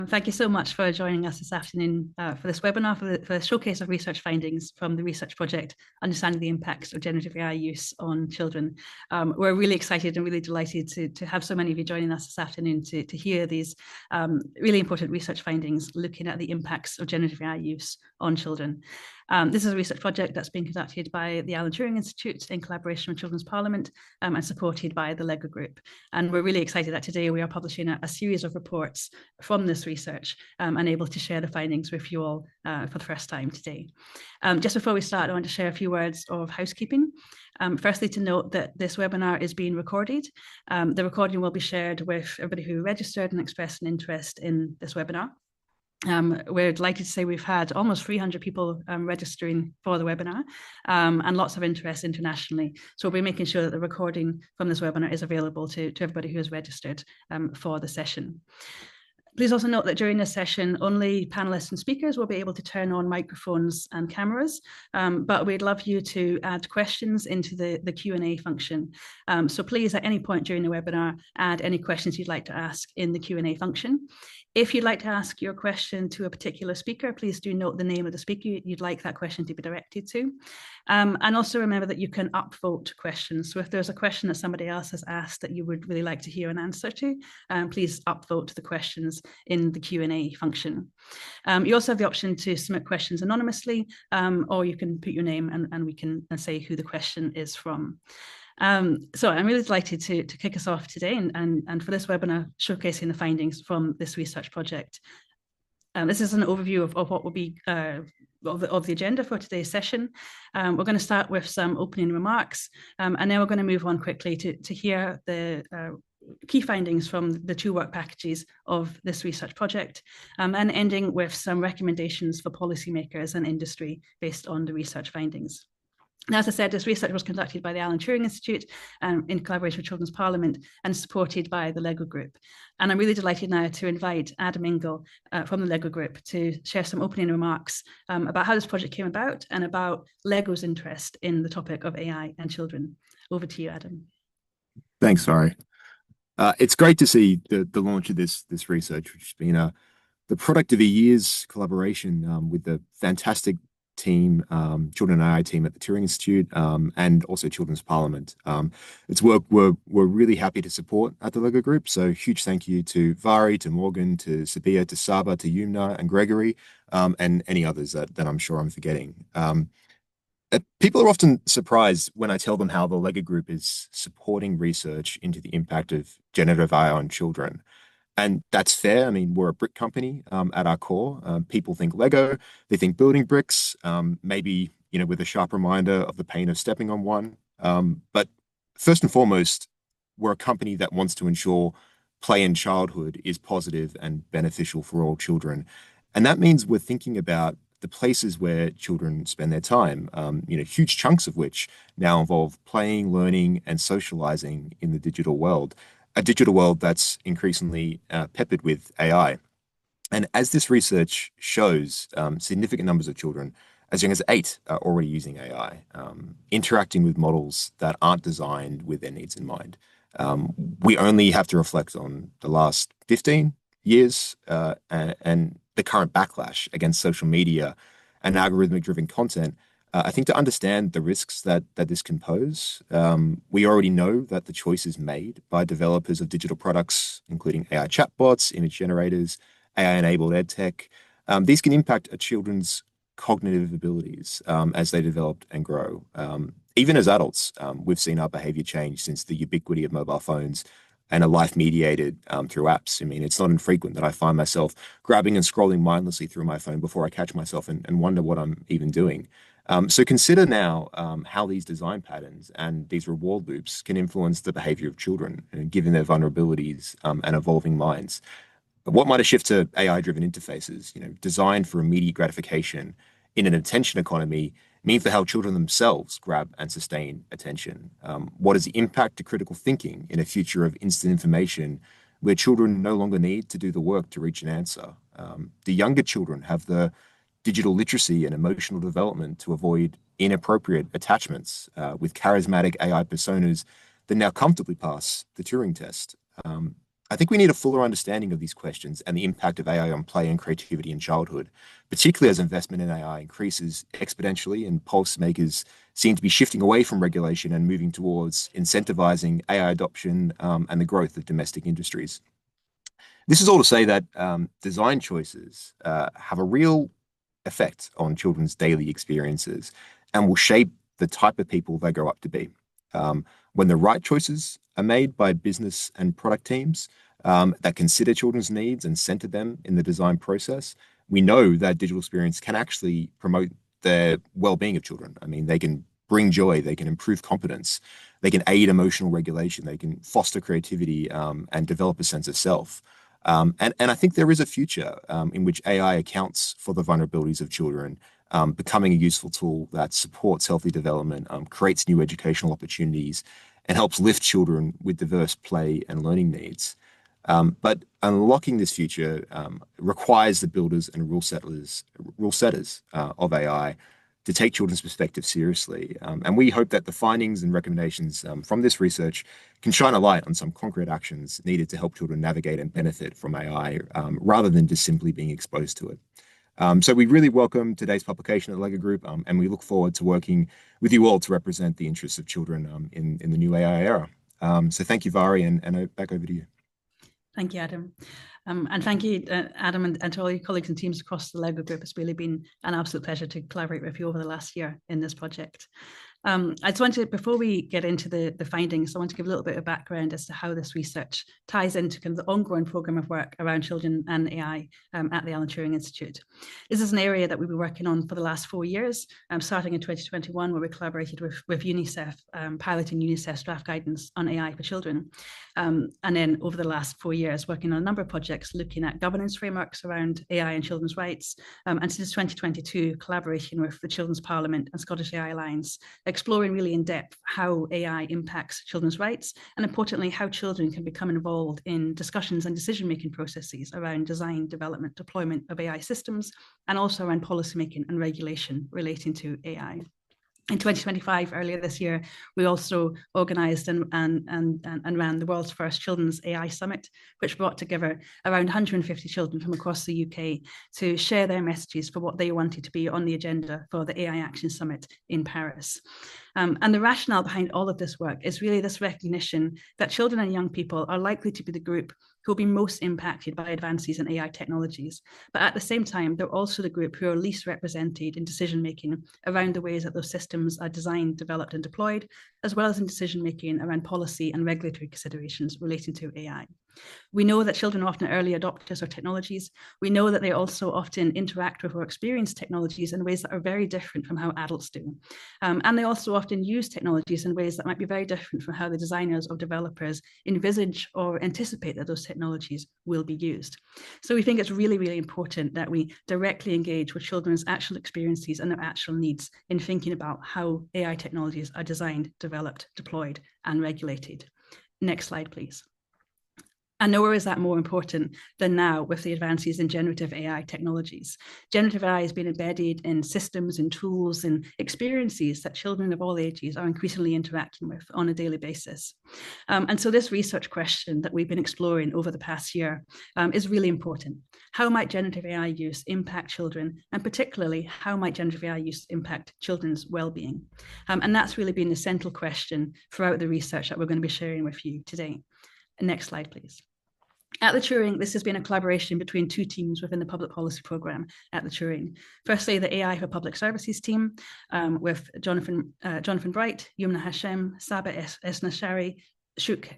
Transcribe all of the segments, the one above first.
Thank you so much for joining us this afternoon for this webinar for the showcase of research findings from the research project, Understanding the Impacts of Generative AI Use on Children. We're really excited and really delighted to have so many of you joining us this afternoon to hear these really important research findings looking at the impacts of generative AI use on children. This is a research project that's been conducted by the Alan Turing Institute in collaboration with Children's Parliament and supported by the LEGO Group. And we're really excited that today we are publishing a series of reports from this research and able to share the findings with you all for the first time today. Just before we start, I want to share a few words of housekeeping. Firstly, to note that this webinar is being recorded. The recording will be shared with everybody who registered and expressed an interest in this webinar. We're delighted to say we've had almost 300 people registering for the webinar and lots of interest internationally. So we'll be making sure that the recording from this webinar is available to everybody who has registered for the session. Please also note that during this session, only panelists and speakers will be able to turn on microphones and cameras, but we'd love you to add questions into the Q&A function. So please, at any point during the webinar, add any questions you'd like to ask in the Q&A function. If you'd like to ask your question to a particular speaker, please do note the name of the speaker you'd like that question to be directed to. And also remember that you can upvote questions. So if there's a question that somebody else has asked that you would really like to hear an answer to, please upvote the questions in the Q&A function. You also have the option to submit questions anonymously, or you can put your name and we can say who the question is from. So I'm really delighted to kick us off today and for this webinar showcasing the findings from this research project. This is an overview of what will be of the agenda for today's session. We're going to start with some opening remarks, and then we're going to move on quickly to hear the key findings from the two work packages of this research project, and ending with some recommendations for policymakers and industry based on the research findings. Now, as I said, this research was conducted by the Alan Turing Institute in collaboration with Children's Parliament and supported by the LEGO Group. And I'm really delighted now to invite Adam Ingle from the LEGO Group to share some opening remarks about how this project came about and about LEGO's interest in the topic of AI and children. Over to you, Adam. Thanks, Sari. It's great to see the launch of this research, which has been the product of a year's collaboration with the fantastic team, Children and AI team at the Turing Institute, and also Children's Parliament. It's work we're really happy to support at the LEGO Group. So huge thank you to Vari, to Morgan, to Sabia, to Saba, to Yumna and Gregory, and any others that I'm sure I'm forgetting. People are often surprised when I tell them how the LEGO Group is supporting research into the impact of generative AI on children. And that's fair. I mean, we're a brick company at our core. People think Lego, they think building bricks, maybe, with a sharp reminder of the pain of stepping on one. But first and foremost, we're a company that wants to ensure play in childhood is positive and beneficial for all children. And that means we're thinking about the places where children spend their time, huge chunks of which now involve playing, learning, and socializing in the digital world. A digital world that's increasingly peppered with AI. And as this research shows, significant numbers of children, as young as 8, are already using AI, interacting with models that aren't designed with their needs in mind. We only have to reflect on the last 15 years and the current backlash against social media and algorithmic-driven content. I think to understand the risks that this can pose, we already know that the choices made by developers of digital products, including AI chatbots, image generators, AI-enabled edtech, these can impact a children's cognitive abilities as they develop and grow. Even as adults, we've seen our behavior change since the ubiquity of mobile phones and a life mediated through apps. I mean, it's not infrequent that I find myself grabbing and scrolling mindlessly through my phone before I catch myself and wonder what I'm even doing. So consider now how these design patterns and these reward loops can influence the behavior of children, given their vulnerabilities and evolving minds. But what might a shift to AI-driven interfaces, designed for immediate gratification in an attention economy, mean for how children themselves grab and sustain attention? What is the impact to critical thinking in a future of instant information where children no longer need to do the work to reach an answer? Do younger children have the digital literacy and emotional development to avoid inappropriate attachments with charismatic AI personas that now comfortably pass the Turing test? I think we need a fuller understanding of these questions and the impact of AI on play and creativity in childhood, particularly as investment in AI increases exponentially and policymakers seem to be shifting away from regulation and moving towards incentivizing AI adoption and the growth of domestic industries. This is all to say that design choices have a real effect on children's daily experiences and will shape the type of people they grow up to be. When the right choices are made by business and product teams that consider children's needs and center them in the design process, we know that digital experience can actually promote the well-being of children. I mean, they can bring joy, they can improve competence, they can aid emotional regulation, they can foster creativity and develop a sense of self. And I think there is a future in which AI accounts for the vulnerabilities of children, becoming a useful tool that supports healthy development, creates new educational opportunities, and helps lift children with diverse play and learning needs. But unlocking this future requires the builders and rule setters of AI to take children's perspective seriously. And we hope that the findings and recommendations from this research can shine a light on some concrete actions needed to help children navigate and benefit from AI rather than just simply being exposed to it. So we really welcome today's publication at LEGO Group, and we look forward to working with you all to represent the interests of children in the new AI era. So thank you, Vari, and back over to you. Thank you, Adam. And thank you, Adam, and to all your colleagues and teams across the LEGO Group. It's really been an absolute pleasure to collaborate with you over the last year in this project. I just want to, before we get into the findings, I want to give a little bit of background as to how this research ties into kind of the ongoing program of work around children and AI at the Alan Turing Institute. This is an area that we've been working on for the last 4 years, starting in 2021, where we collaborated with UNICEF, piloting UNICEF's draft guidance on AI for children. And then over the last 4 years, working on a number of projects looking at governance frameworks around AI and children's rights. And since 2022, collaboration with the Children's Parliament and Scottish AI Alliance, exploring really in depth how AI impacts children's rights, and importantly, how children can become involved in discussions and decision-making processes around design, development, deployment of AI systems, and also around policymaking and regulation relating to AI. In 2025, earlier this year, we also organised and ran the world's first Children's AI Summit, which brought together around 150 children from across the UK to share their messages for what they wanted to be on the agenda for the AI Action Summit in Paris. And the rationale behind all of this work is really this recognition that children and young people are likely to be the group who will be most impacted by advances in AI technologies. But at the same time, they're also the group who are least represented in decision-making around the ways that those systems are designed, developed, and deployed, as well as in decision-making around policy and regulatory considerations relating to AI. We know that children are often early adopters of technologies. We know that they also often interact with or experience technologies in ways that are very different from how adults do. And they also often use technologies in ways that might be very different from how the designers or developers envisage or anticipate that those technologies will be used. So we think it's really, really important that we directly engage with children's actual experiences and their actual needs in thinking about how AI technologies are designed, developed, deployed, and regulated. Next slide, please. And nowhere is that more important than now with the advances in generative AI technologies. Generative AI has been embedded in systems and tools and experiences that children of all ages are increasingly interacting with on a daily basis. And so this research question that we've been exploring over the past year is really important. How might generative AI use impact children, and particularly how might generative AI use impact children's well-being? And that's really been the central question throughout the research that we're going to be sharing with you today. Next slide, please. At the Turing, this has been a collaboration between two teams within the public policy programme at the Turing. Firstly, the AI for Public Services team with Jonathan Bright, Yumna Hashem, Saba Esnashari, Shuk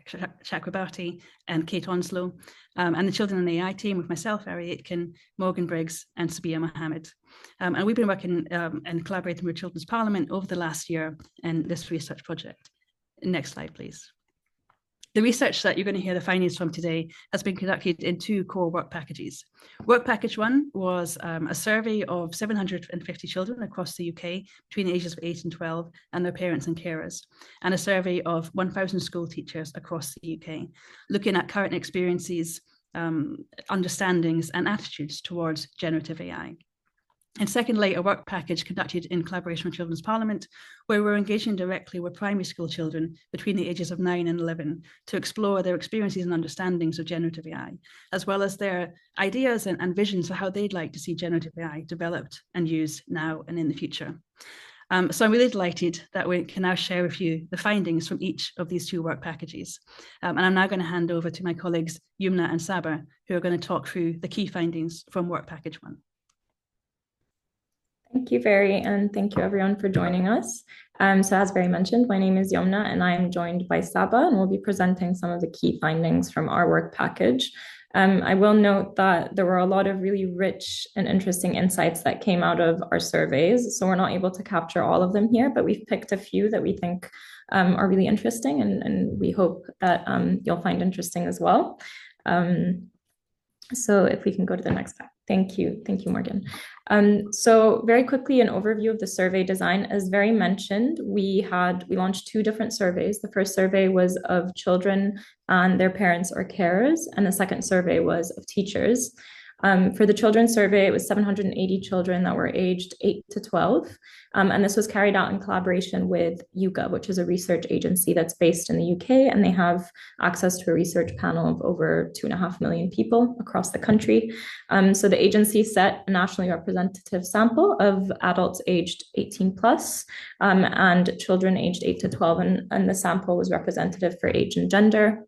Chakrabarti, and Kate Onslow, and the Children and AI team with myself, Ari Aitken, Morgan Briggs, and Sabia Mohammed. And we've been working and collaborating with Children's Parliament over the last year in this research project. Next slide, please. The research that you're going to hear the findings from today has been conducted in two core work packages. Work package 1 was a survey of 750 children across the UK between the ages of 8 and 12 and their parents and carers, and a survey of 1,000 school teachers across the UK, looking at current experiences, understandings, and attitudes towards generative AI. And secondly, a work package conducted in collaboration with Children's Parliament, where we're engaging directly with primary school children between the ages of 9 and 11 to explore their experiences and understandings of generative AI, as well as their ideas and visions for how they'd like to see generative AI developed and used now and in the future. So I'm really delighted that we can now share with you the findings from each of these 2 work packages. And I'm now going to hand over to my colleagues, Yumna and Saber, who are going to talk through the key findings from work package 1. Thank you, Barry, and thank you everyone for joining us. So as Barry mentioned, my name is Yumna and I'm joined by Saba, and we'll be presenting some of the key findings from our work package. I will note that there were a lot of really rich and interesting insights that came out of our surveys, so we're not able to capture all of them here, but we've picked a few that we think are really interesting, and we hope that you'll find interesting as well. So if we can go to the next slide. Thank you, Morgan. So very quickly, an overview of the survey design. As Barry mentioned, we launched 2 different surveys. The first survey was of children and their parents or carers, and the second survey was of teachers. For the children's survey, it was 780 children that were aged 8 to 12. And this was carried out in collaboration with UGA, which is a research agency that's based in the UK, and they have access to a research panel of over 2.5 million people across the country. So the agency set a nationally representative sample of adults aged 18 plus and children aged 8 to 12, and the sample was representative for age and gender.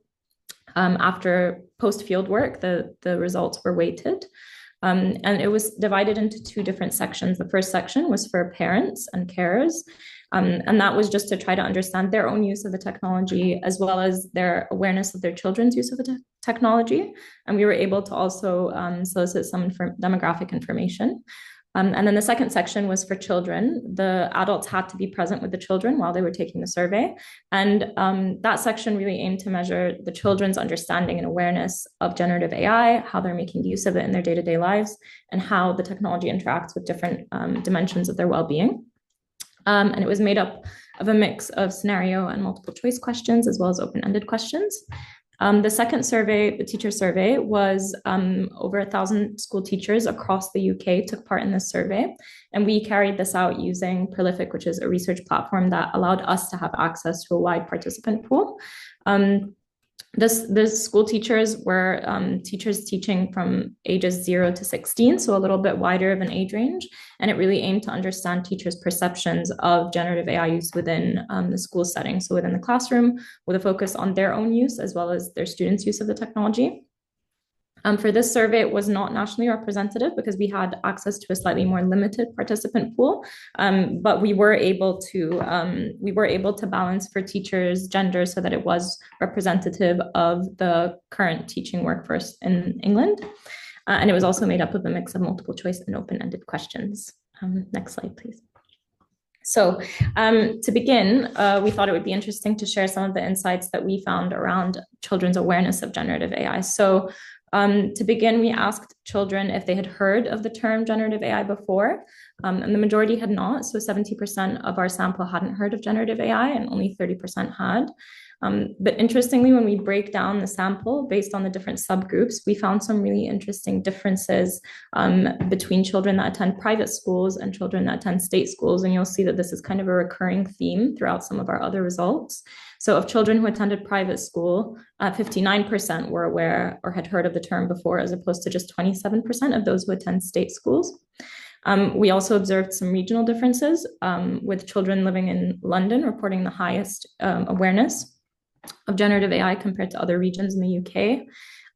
After post-field work, the results were weighted. And it was divided into 2 different sections. The first section was for parents and carers, and that was just to try to understand their own use of the technology, as well as their awareness of their children's use of the technology. And we were able to also solicit some demographic information. And then the second section was for children. The adults had to be present with the children while they were taking the survey. And that section really aimed to measure the children's understanding and awareness of generative AI, how they're making use of it in their day-to-day lives, and how the technology interacts with different dimensions of their well-being. And it was made up of a mix of scenario and multiple choice questions, as well as open-ended questions. The second survey, the teacher survey, was over 1,000 school teachers across the UK took part in this survey. And we carried this out using Prolific, which is a research platform that allowed us to have access to a wide participant pool. The school teachers were teachers teaching from ages 0 to 16, so a little bit wider of an age range. And it really aimed to understand teachers' perceptions of generative AI use within the school setting, so within the classroom, with a focus on their own use as well as their students' use of the technology. For this survey, it was not nationally representative because we had access to a slightly more limited participant pool, but we were able to balance for teachers' gender so that it was representative of the current teaching workforce in England. And it was also made up of a mix of multiple choice and open-ended questions. Next slide, please. So to begin, we thought it would be interesting to share some of the insights that we found around children's awareness of generative AI. So to begin, we asked children if they had heard of the term generative AI before, and the majority had not. So 70% of our sample hadn't heard of generative AI, and only 30% had. But interestingly, when we break down the sample based on the different subgroups, we found some really interesting differences between children that attend private schools and children that attend state schools. And you'll see that this is kind of a recurring theme throughout some of our other results. So of children who attended private school, 59% were aware or had heard of the term before, as opposed to just 27% of those who attend state schools. We also observed some regional differences, with children living in London reporting the highest awareness of generative AI compared to other regions in the UK.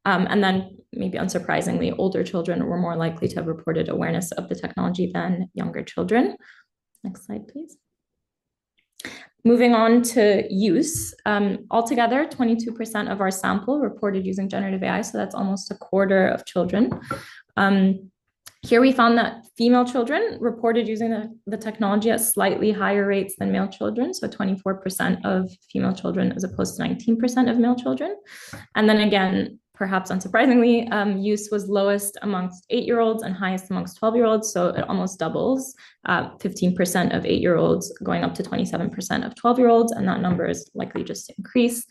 And then, maybe unsurprisingly, older children were more likely to have reported awareness of the technology than younger children. Next slide, please. Moving on to use, altogether, 22% of our sample reported using generative AI, so that's almost a quarter of children. Here we found that female children reported using the technology at slightly higher rates than male children, so 24% of female children as opposed to 19% of male children. And then again, perhaps unsurprisingly, use was lowest amongst 8-year-olds and highest amongst 12-year-olds, so it almost doubles, 15% of 8-year-olds going up to 27% of 12-year-olds, and that number is likely just to increase.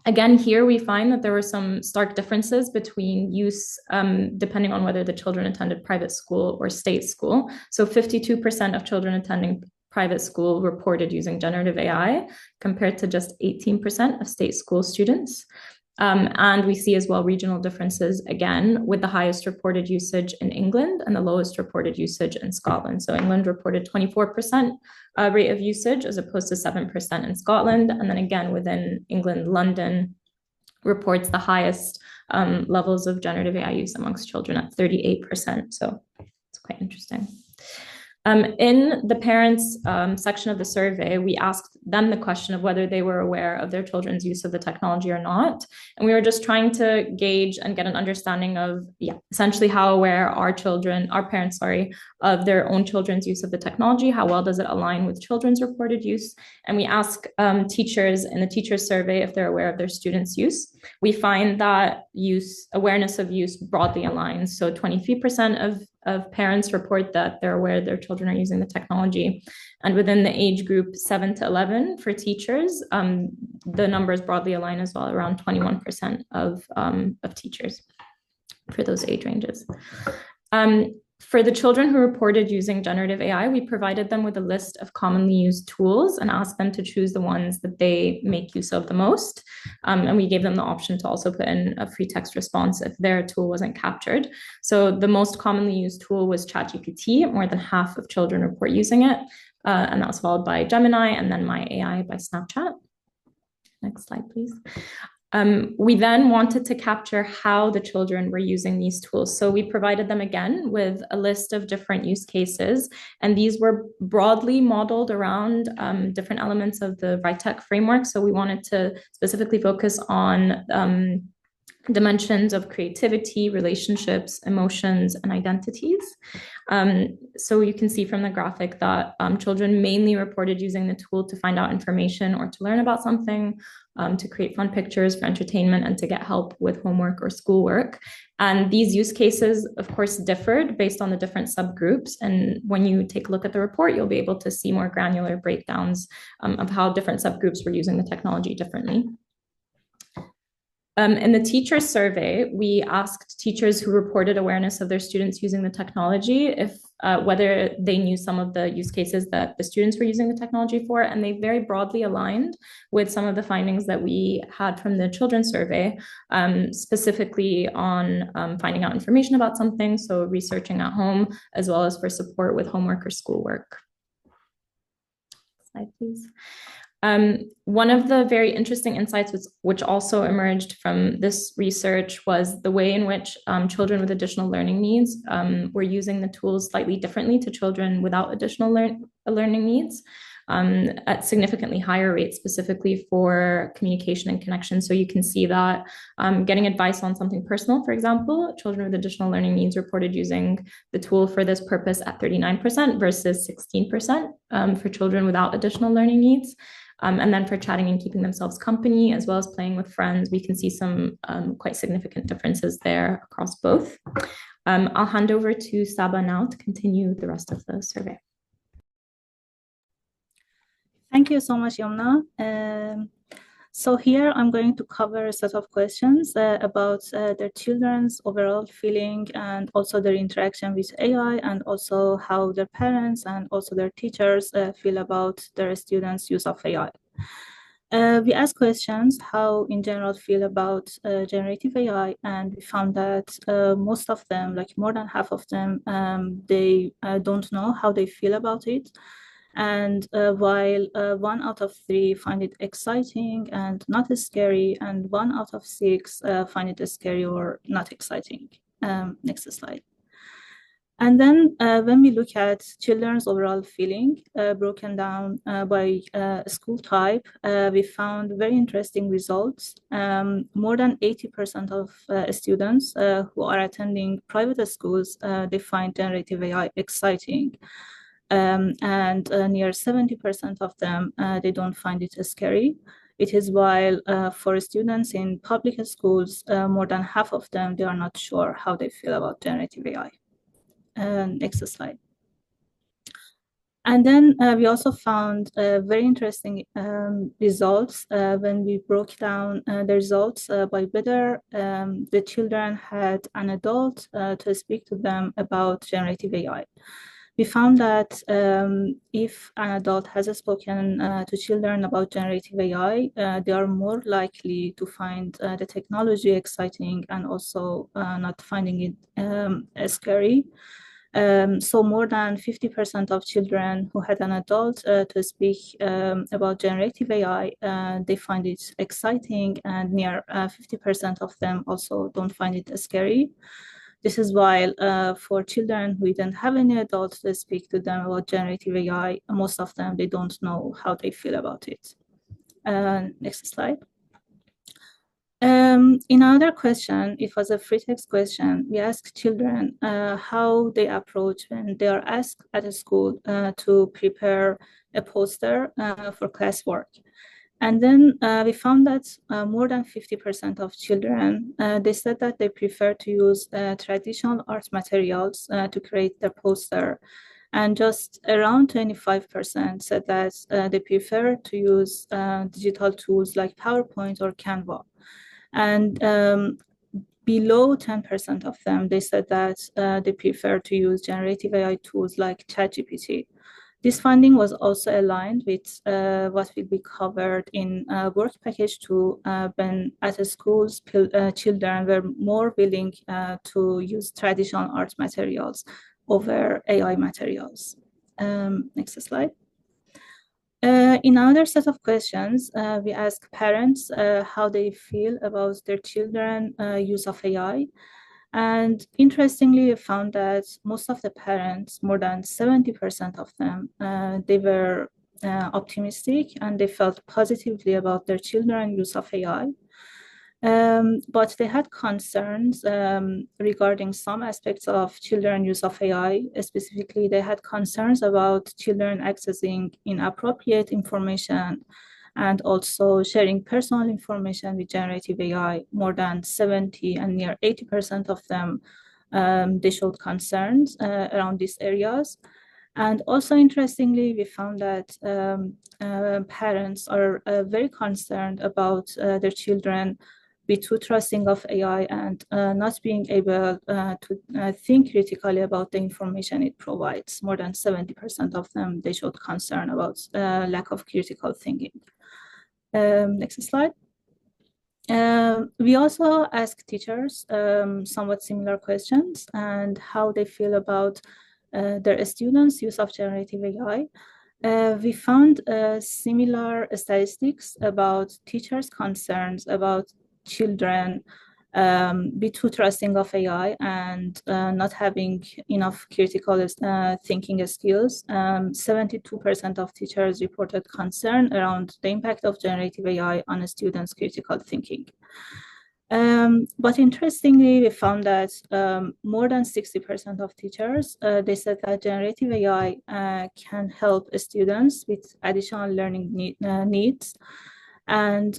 Again, here we find that there were some stark differences between use depending on whether the children attended private school or state school. So 52% of children attending private school reported using generative AI compared to just 18% of state school students. And we see as well regional differences, again, with the highest reported usage in England and the lowest reported usage in Scotland. So England reported 24% rate of usage as opposed to 7% in Scotland. And then again, within England, London reports the highest levels of generative AI use amongst children at 38%. So it's quite interesting. In the parents section of the survey, we asked them the question of whether they were aware of their children's use of the technology or not. And we were just trying to gauge and get an understanding of, essentially how aware our parents, of their own children's use of the technology. How well does it align with children's reported use? And we ask teachers in the teachers survey if they're aware of their students' use. We find that awareness of use broadly aligns. So 23% of parents report that they're aware their children are using the technology. And within the age group 7 to 11 for teachers, the numbers broadly align as well, around 21% of teachers for those age ranges. For the children who reported using generative AI, we provided them with a list of commonly used tools and asked them to choose the ones that they make use of the most. And we gave them the option to also put in a free text response if their tool wasn't captured. So the most commonly used tool was ChatGPT. More than half of children report using it. And that was followed by Gemini and then My AI by Snapchat. Next slide, please. We then wanted to capture how the children were using these tools. So we provided them again with a list of different use cases, and these were broadly modeled around different elements of the RITEC framework. So we wanted to specifically focus on dimensions of creativity, relationships, emotions, and identities. So you can see from the graphic that children mainly reported using the tool to find out information or to learn about something, to create fun pictures for entertainment, and to get help with homework or schoolwork. And these use cases, of course, differed based on the different subgroups. And when you take a look at the report, you'll be able to see more granular breakdowns of how different subgroups were using the technology differently. In the teacher survey, we asked teachers who reported awareness of their students using the technology if whether they knew some of the use cases that the students were using the technology for, and they very broadly aligned with some of the findings that we had from the children's survey, specifically on finding out information about something, so researching at home, as well as for support with homework or schoolwork. Slide, please. One of the very interesting insights which also emerged from this research was the way in which children with additional learning needs were using the tools slightly differently to children without additional learning needs at significantly higher rates, specifically for communication and connection. So you can see that getting advice on something personal, for example, children with additional learning needs reported using the tool for this purpose at 39% versus 16% for children without additional learning needs. And then for chatting and keeping themselves company, as well as playing with friends, we can see some quite significant differences there across both. I'll hand over to Saba now to continue the rest of the survey. Thank you so much, Yomna. So here I'm going to cover a set of questions about their children's overall feeling and also their interaction with AI, and also how their parents and also their teachers feel about their students' use of AI. We asked questions how in general feel about generative AI, and we found that most of them, like more than half of them, they don't know how they feel about it. And while 1 out of 3 find it exciting and not scary, and 1 out of 6 find it scary or not exciting. Next slide. And then when we look at children's overall feeling broken down by school type, we found very interesting results. More than 80% of students who are attending private schools, they find generative AI exciting. And near 70% of them, they don't find it scary. It is while for students in public schools, more than half of them, they are not sure how they feel about generative AI. Next slide. And then we also found very interesting results when we broke down the results by whether the children had an adult to speak to them about generative AI. We found that if an adult has spoken to children about generative AI, they are more likely to find the technology exciting and also not finding it scary. So more than 50% of children who had an adult to speak about generative AI, they find it exciting, and near 50% of them also don't find it scary. This is while for children who didn't have any adults to speak to them about generative AI, most of them, they don't know how they feel about it. Next slide. In another question, it was a free text question. We asked children how they approach when they are asked at a school to prepare a poster for classwork. And then we found that more than 50% of children, they said that they prefer to use traditional art materials to create their poster. And just around 25% said that they prefer to use digital tools like PowerPoint or Canva. And below 10% of them, they said that they prefer to use generative AI tools like ChatGPT. This finding was also aligned with what will be covered in work package 2 when at the schools, children were more willing to use traditional art materials over AI materials. Next slide. In another set of questions, we ask parents how they feel about their children use of AI. And interestingly, we found that most of the parents, more than 70% of them, they were optimistic and they felt positively about their children's use of AI. But they had concerns regarding some aspects of children's use of AI. Specifically, they had concerns about children accessing inappropriate information and also sharing personal information with generative AI. More than 70 and near 80% of them, they showed concerns around these areas. And also interestingly, we found that parents are very concerned about their children be too trusting of AI and not being able to think critically about the information it provides. More than 70% of them, they showed concern about lack of critical thinking. Next slide. We also asked teachers somewhat similar questions and how they feel about their students' use of generative AI. We found similar statistics about teachers' concerns about children be too trusting of AI and not having enough critical thinking skills. 72% of teachers reported concern around the impact of generative AI on a student's critical thinking. But interestingly, we found that more than 60% of teachers, they said that generative AI can help students with additional learning needs. And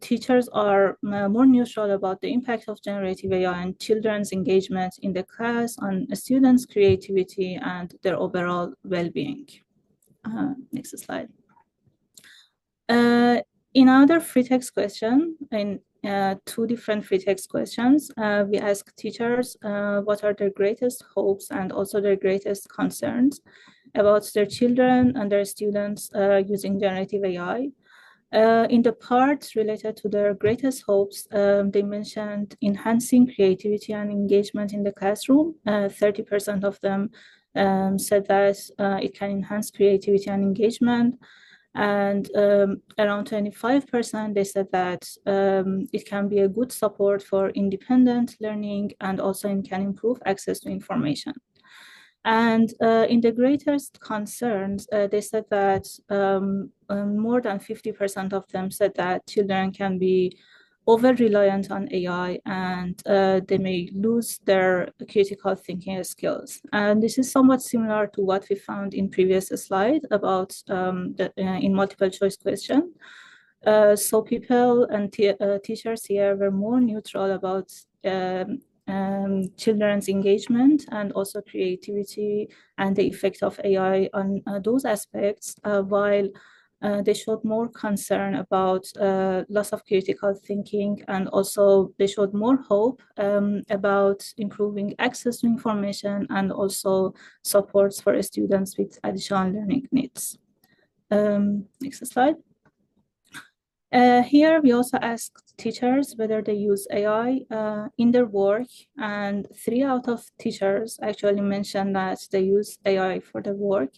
teachers are more neutral about the impact of generative AI and children's engagement in the class on students' creativity and their overall well-being. Next slide. In another free text question, in two different free text questions, we asked teachers what are their greatest hopes and also their greatest concerns about their children and their students using generative AI. In the part related to their greatest hopes, they mentioned enhancing creativity and engagement in the classroom. 30% of them said that it can enhance creativity and engagement. And around 25%, they said that it can be a good support for independent learning and also it can improve access to information. And in the greatest concerns, they said that more than 50% of them said that children can be over-reliant on AI and they may lose their critical thinking skills. And this is somewhat similar to what we found in previous slide about in multiple choice question. So people and teachers here were more neutral about children's engagement and also creativity and the effect of AI on those aspects, while they showed more concern about loss of critical thinking, and also they showed more hope about improving access to information and also supports for students with additional learning needs. Next slide. Here we also asked teachers whether they use AI in their work, and 3 out of teachers actually mentioned that they use AI for their work.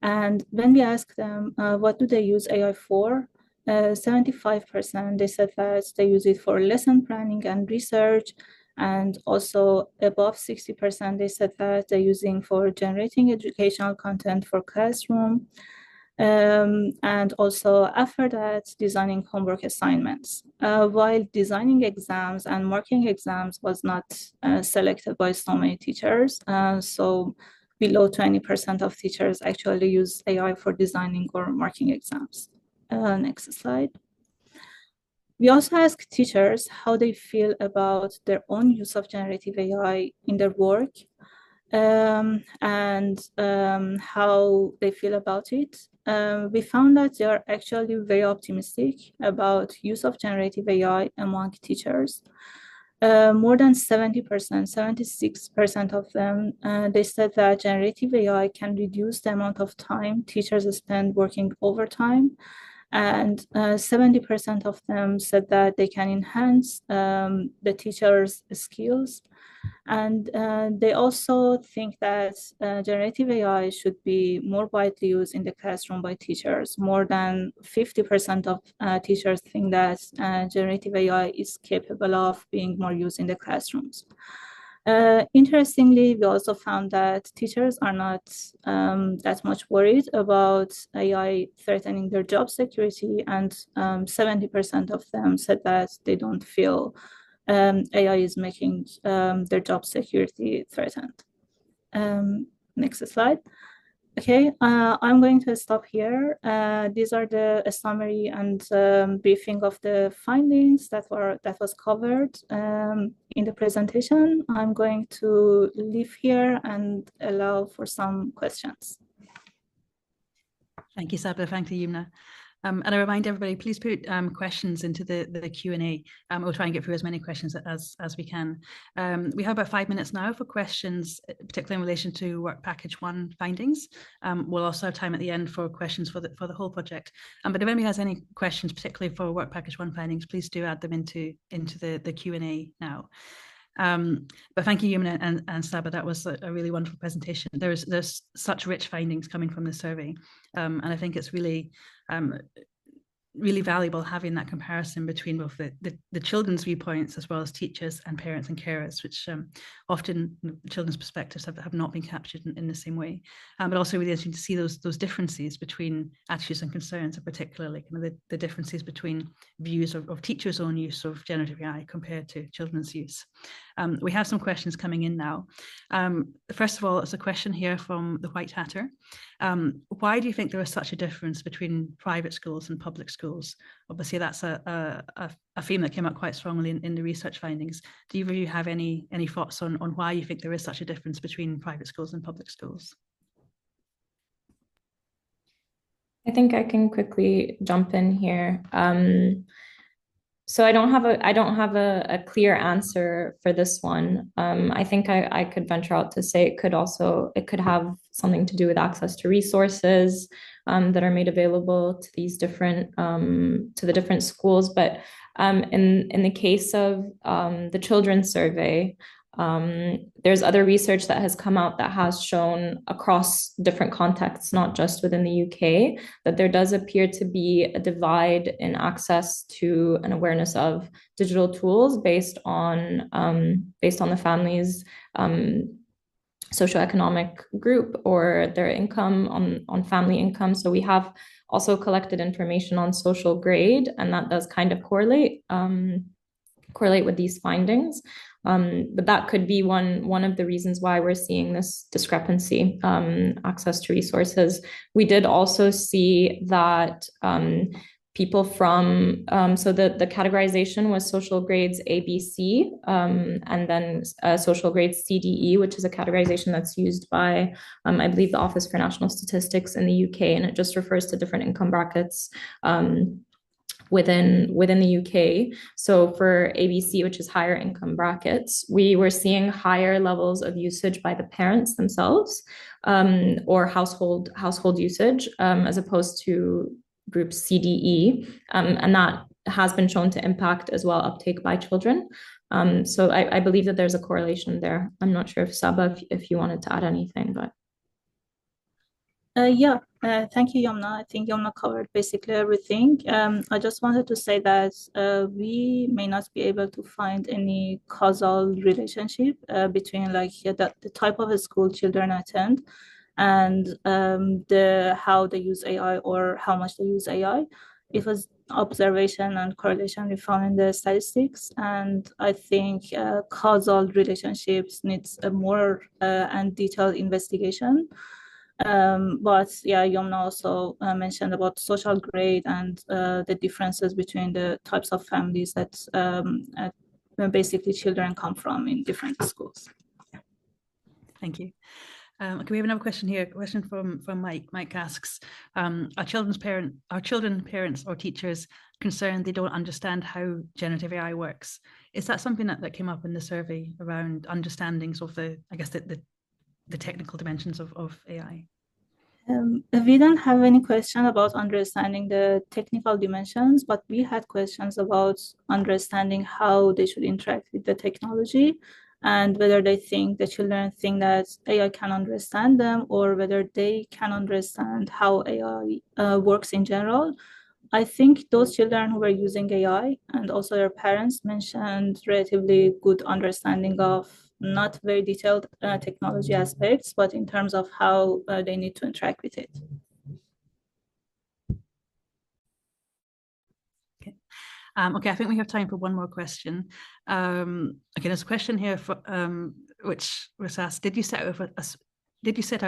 And when we asked them what do they use AI for, 75% they said that they use it for lesson planning and research, and also above 60% they said that they're using for generating educational content for classroom. And also after that, designing homework assignments. While designing exams and marking exams was not selected by so many teachers, so below 20% of teachers actually use AI for designing or marking exams. Next slide. We also ask teachers how they feel about their own use of generative AI in their work, and how they feel about it. We found that they are actually very optimistic about use of generative AI among teachers. More than 70%, 76% of them, they said that generative AI can reduce the amount of time teachers spend working overtime. And 70% of them said that they can enhance the teachers' skills. And they also think that generative AI should be more widely used in the classroom by teachers. More than 50% of teachers think that generative AI is capable of being more used in the classrooms. Interestingly, we also found that teachers are not that much worried about AI threatening their job security, and 70% of them said that they don't feel AI is making their job security threatened. Next slide. Okay, I'm going to stop here. These are the summary and briefing of the findings that was covered in the presentation. I'm going to leave here and allow for some questions. Thank you, Sabra. Thank you, Yumna. And I remind everybody, please put questions into the Q&A. We'll try and get through as many questions as we can. We have about 5 minutes now for questions, particularly in relation to Work Package 1 findings. We'll also have time at the end for questions for the whole project. But if anybody has any questions, particularly for Work Package 1 findings, please do add them into the Q&A now. But thank you, Yumna and Sabra. That was a really wonderful presentation. There's such rich findings coming from the survey, and I think it's really valuable having that comparison between both the children's viewpoints as well as teachers and parents and carers, which often children's perspectives have not been captured in the same way. But also really interesting to see those differences between attitudes and concerns, and particularly kind of the differences between views of teachers' own use of generative AI compared to children's use. We have some questions coming in now. First of all, it's a question here from the White Hatter. Why do you think there is such a difference between private schools and public schools? Obviously, that's a theme that came out quite strongly in the research findings. Do you have any thoughts on why you think there is such a difference between private schools and public schools? I think I can quickly jump in here. So I don't have a clear answer for this one. I think I could venture out to say it could have something to do with access to resources that are made available to these different to the different schools. But in the case of the children's survey, there's other research that has come out that has shown across different contexts, not just within the UK, that there does appear to be a divide in access to and awareness of digital tools based on the family's socioeconomic group or their income on family income. So we have also collected information on social grade, and that does kind of correlate with these findings. But that could be one of the reasons why we're seeing this discrepancy, access to resources. We did also see that people from, so the categorization was social grades A, B, C, and then social grades C, D, E, which is a categorization that's used by, I believe, the Office for National Statistics in the UK, and it just refers to different income brackets within the UK. So for ABC, which is higher income brackets, we were seeing higher levels of usage by the parents themselves, or household usage, as opposed to group CDE, and that has been shown to impact as well uptake by children. So I believe that there's a correlation there. I'm not sure if Saba, if you wanted to add anything, but. Yeah, thank you, Yomna. I think Yomna covered basically everything. I just wanted to say that we may not be able to find any causal relationship between the type of school children attend and how they use AI or how much they use AI. It was observation and correlation we found in the statistics, and I think causal relationships needs a more and detailed investigation. But yeah, Yomna also mentioned about social grade and the differences between the types of families that basically children come from in different schools. Thank you. Okay, we have another question here. A question from Mike. Mike asks, are children, parents, or teachers concerned they don't understand how generative AI works? Is that something that came up in the survey around understandings of the technical dimensions of AI? We don't have any question about understanding the technical dimensions, but we had questions about understanding how they should interact with the technology and whether the children think that AI can understand them or whether they can understand how AI works in general. I think those children who were using AI and also their parents mentioned relatively good understanding of not very detailed technology aspects, but in terms of how they need to interact with it. Okay. Okay, I think we have time for one more question. Okay, there's a question here which was asked: Did you set out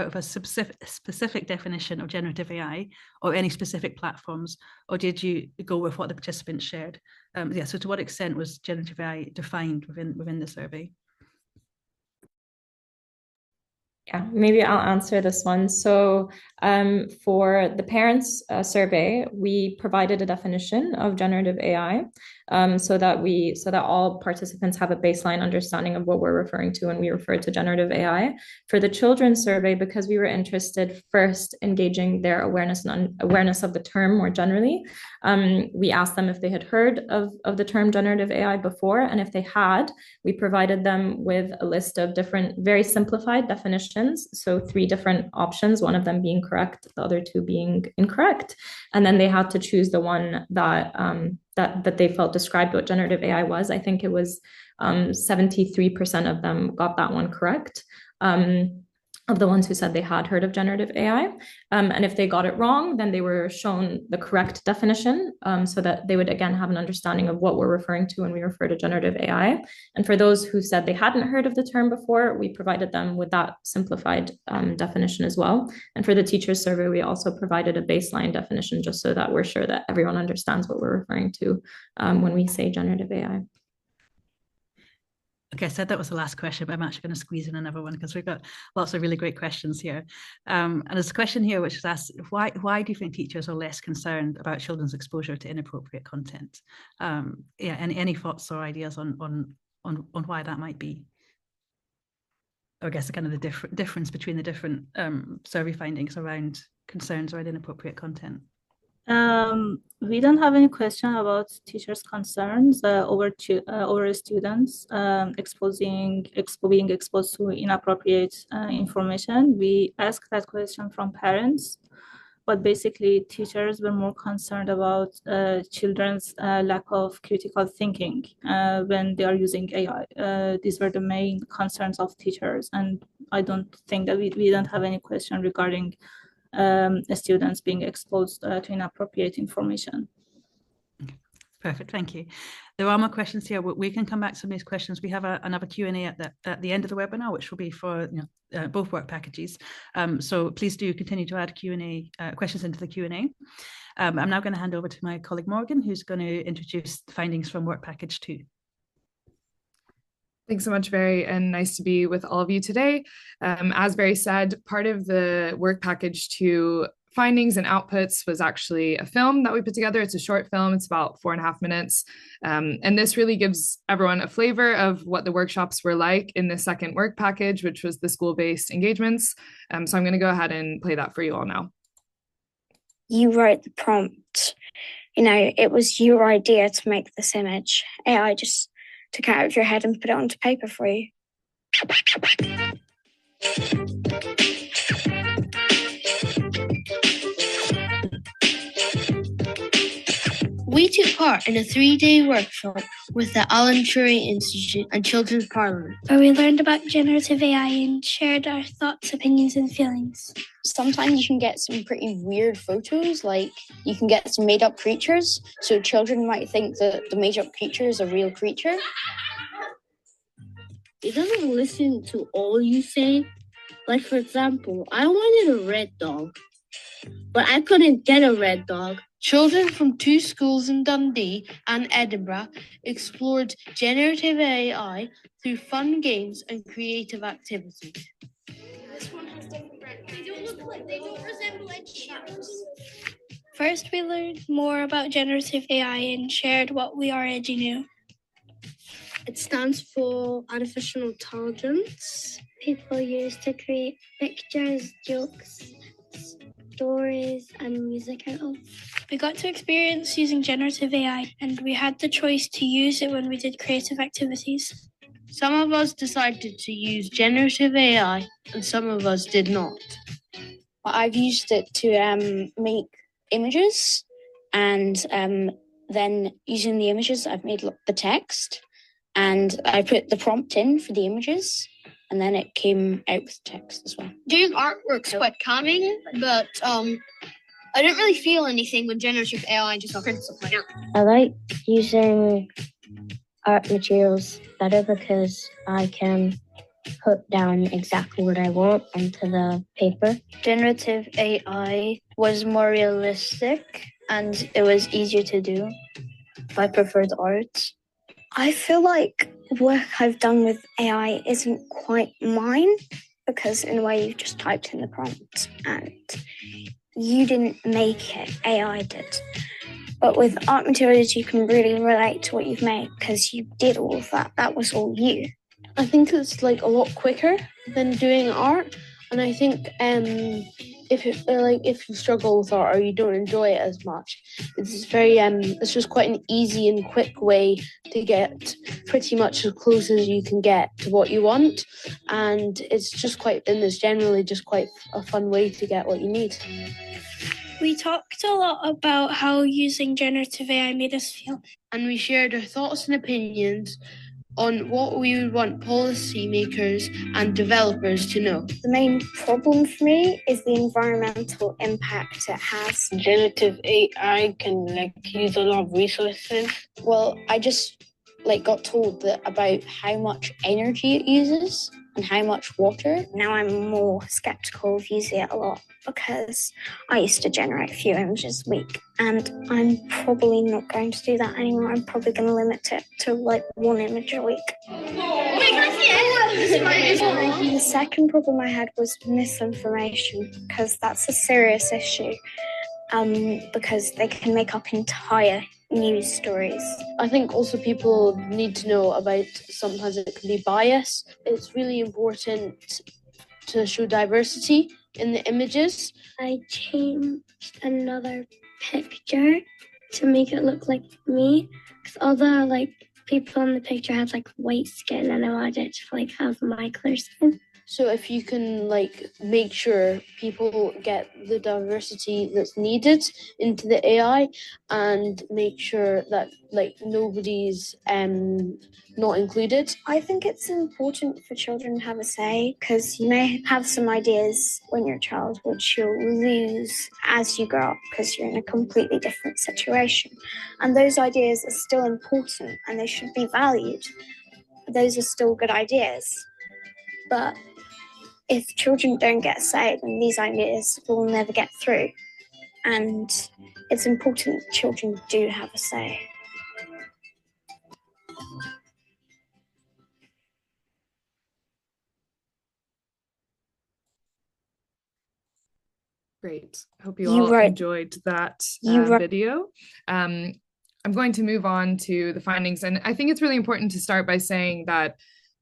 with a specific definition of generative AI or any specific platforms, or did you go with what the participants shared? Yeah, so to what extent was generative AI defined within the survey? Yeah, maybe I'll answer this one. So for the parents survey, we provided a definition of generative AI so that all participants have a baseline understanding of what we're referring to when we refer to generative AI. For the children's survey, because we were interested first in gauging their awareness of the term more generally, we asked them if they had heard of the term generative AI before, and if they had, we provided them with a list of different, very simplified definitions. So 3 different options, one of them being correct, the other 2 being incorrect. And then they had to choose the one that they felt described what generative AI was. I think it was 73% of them got that one correct. Of the ones who said they had heard of generative AI. And if they got it wrong, then they were shown the correct definition so that they would again have an understanding of what we're referring to when we refer to generative AI. And for those who said they hadn't heard of the term before, we provided them with that simplified definition as well. And for the teachers survey, we also provided a baseline definition just so that we're sure that everyone understands what we're referring to when we say generative AI. Okay, I said that was the last question, but I'm actually going to squeeze in another one because we've got lots of really great questions here. And there's a question here which is asked, why do you think teachers are less concerned about children's exposure to inappropriate content? Yeah, any thoughts or ideas on why that might be? Or I guess the kind of the difference between the different survey findings around concerns around inappropriate content. We don't have any question about teachers' concerns over students being exposed to inappropriate information. We asked that question from parents, but basically teachers were more concerned about children's lack of critical thinking when they are using AI. These were the main concerns of teachers, and I don't think that we don't have any question regarding students being exposed to inappropriate information. Perfect, thank you. There are more questions here. We can come back to some of these questions. We have another Q&A at the end of the webinar, which will be for both work packages. So please do continue to add Q&A questions into the Q&A. I'm now going to hand over to my colleague Morgan, who's going to introduce the findings from work package 2. Thanks so much, Barry, and nice to be with all of you today. As Barry said, part of the work package 2 findings and outputs was actually a film that we put together. It's a short film. It's about 4.5 minutes. And this really gives everyone a flavor of what the workshops were like in the second work package, which was the school-based engagements. So I'm going to go ahead and play that for you all now. You wrote the prompt. It was your idea to make this image. AI just took it out of your head and put it onto paper for you. We took part in a 3-day workshop with the Alan Turing Institute and Children's Parliament, where we learned about generative AI and shared our thoughts, opinions, and feelings. Sometimes you can get some pretty weird photos, like you can get some made-up creatures, so children might think that the made-up creature is a real creature. It doesn't listen to all you say. Like, for example, I wanted a red dog, but I couldn't get a red dog. Children from 2 schools in Dundee and Edinburgh explored generative AI through fun games and creative activities. This one has different brands. They don't resemble Ed Sheeran's. First, we learned more about generative AI and shared what we already knew. It stands for artificial intelligence. People use to create pictures, jokes, stories, and music out of. We got to experience using generative AI, and we had the choice to use it when we did creative activities. Some of us decided to use generative AI, and some of us did not. I've used it to make images, and then using the images, I've made the text, and I put the prompt in for the images, and then it came out with text as well. Doing artwork's quite calming, but I don't really feel anything when generative AI just prints something out. I like using art materials better because I can put down exactly what I want onto the paper. Generative AI was more realistic and it was easier to do. I preferred art. I feel like work I've done with AI isn't quite mine because in a way you've just typed in the prompt and you didn't make it, AI did. But with art materials, you can really relate to what you've made because you did all of that. That was all you. I think it's like a lot quicker than doing art. And I think if you struggle with art or you don't enjoy it as much, it's just quite an easy and quick way to get pretty much as close as you can get to what you want. And it's generally just quite a fun way to get what you need. We talked a lot about how using generative AI made us feel. And we shared our thoughts and opinions on what we would want policymakers and developers to know. The main problem for me is the environmental impact it has. Generative AI can use a lot of resources. Well, I just got told about how much energy it uses and how much water. Now I'm more skeptical of using it a lot because I used to generate a few images a week and I'm probably not going to do that anymore. I'm probably going to limit it to 1 image a week. The second problem I had was misinformation because that's a serious issue because they can make up entire news stories. I think also people need to know about sometimes it can be bias. It's really important to show diversity in the images. I changed another picture to make it look like me because other people in the picture had white skin and I wanted it to have my clear skin. So if you can like make sure people get the diversity that's needed into the AI and make sure that like nobody's not included. I think it's important for children to have a say because you may have some ideas when you're a child which you'll lose as you grow up because you're in a completely different situation. And those ideas are still important and they should be valued. Those are still good ideas. But if children don't get a say, then these ideas will never get through. And it's important that children do have a say. Great. Hope you all enjoyed that video. I'm going to move on to the findings. And I think it's really important to start by saying that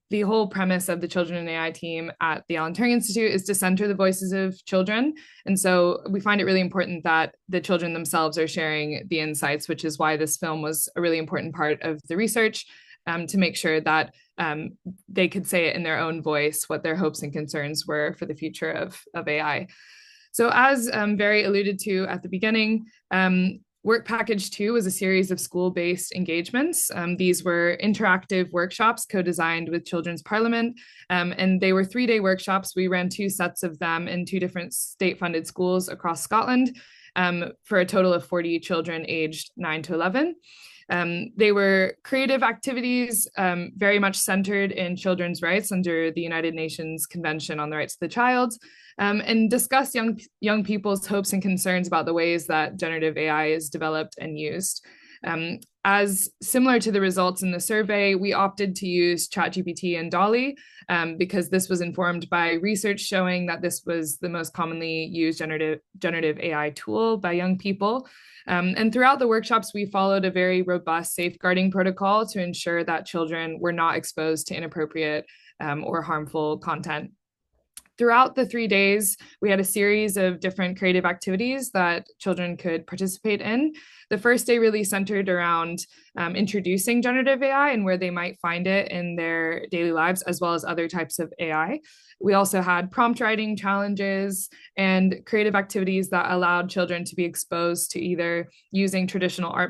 the whole premise of the Children in AI team at the Alan Turing Institute is to center the voices of children. And so we find it really important that the children themselves are sharing the insights, which is why this film was a really important part of the research, to make sure that they could say it in their own voice, what their hopes and concerns were for the future of AI. So as Very alluded to at the beginning, Work Package 2 was a series of school-based engagements. These were interactive workshops co-designed with Children's Parliament, and they were 3-day workshops. We ran 2 sets of them in 2 different state-funded schools across Scotland for a total of 40 children aged 9 to 11. They were creative activities very much centered in children's rights under the United Nations Convention on the Rights of the Child, and discuss young people's hopes and concerns about the ways that generative AI is developed and used. As similar to the results in the survey, we opted to use ChatGPT and DALL-E because this was informed by research showing that this was the most commonly used generative AI tool by young people. And throughout the workshops, we followed a very robust safeguarding protocol to ensure that children were not exposed to inappropriate or harmful content. Throughout the 3 days, we had a series of different creative activities that children could participate in. The first day really centered around introducing generative AI and where they might find it in their daily lives, as well as other types of AI. We also had prompt writing challenges and creative activities that allowed children to be exposed to either using traditional art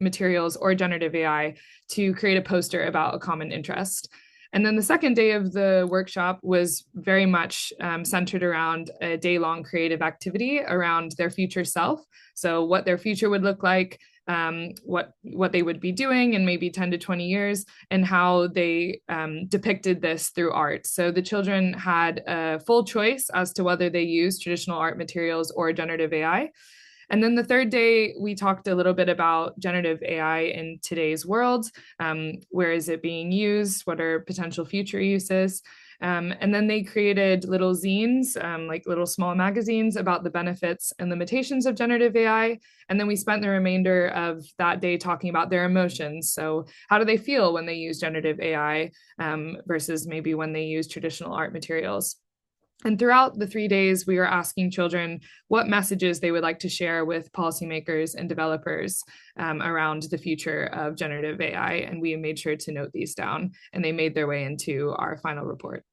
materials or generative AI to create a poster about a common interest. And then the second day of the workshop was very much centered around a day-long creative activity around their future self. So what their future would look like, what they would be doing in maybe 10 to 20 years, and how they depicted this through art. So the children had a full choice as to whether they use traditional art materials or generative AI. And then the third day, we talked a little bit about generative AI in today's world. Where is it being used? What are potential future uses? And then they created little zines, like little small magazines about the benefits and limitations of generative AI. And then we spent the remainder of that day talking about their emotions. So how do they feel when they use generative AI versus maybe when they use traditional art materials? And throughout the 3 days, we were asking children what messages they would like to share with policymakers and developers around the future of generative AI. And we made sure to note these down, and they made their way into our final report.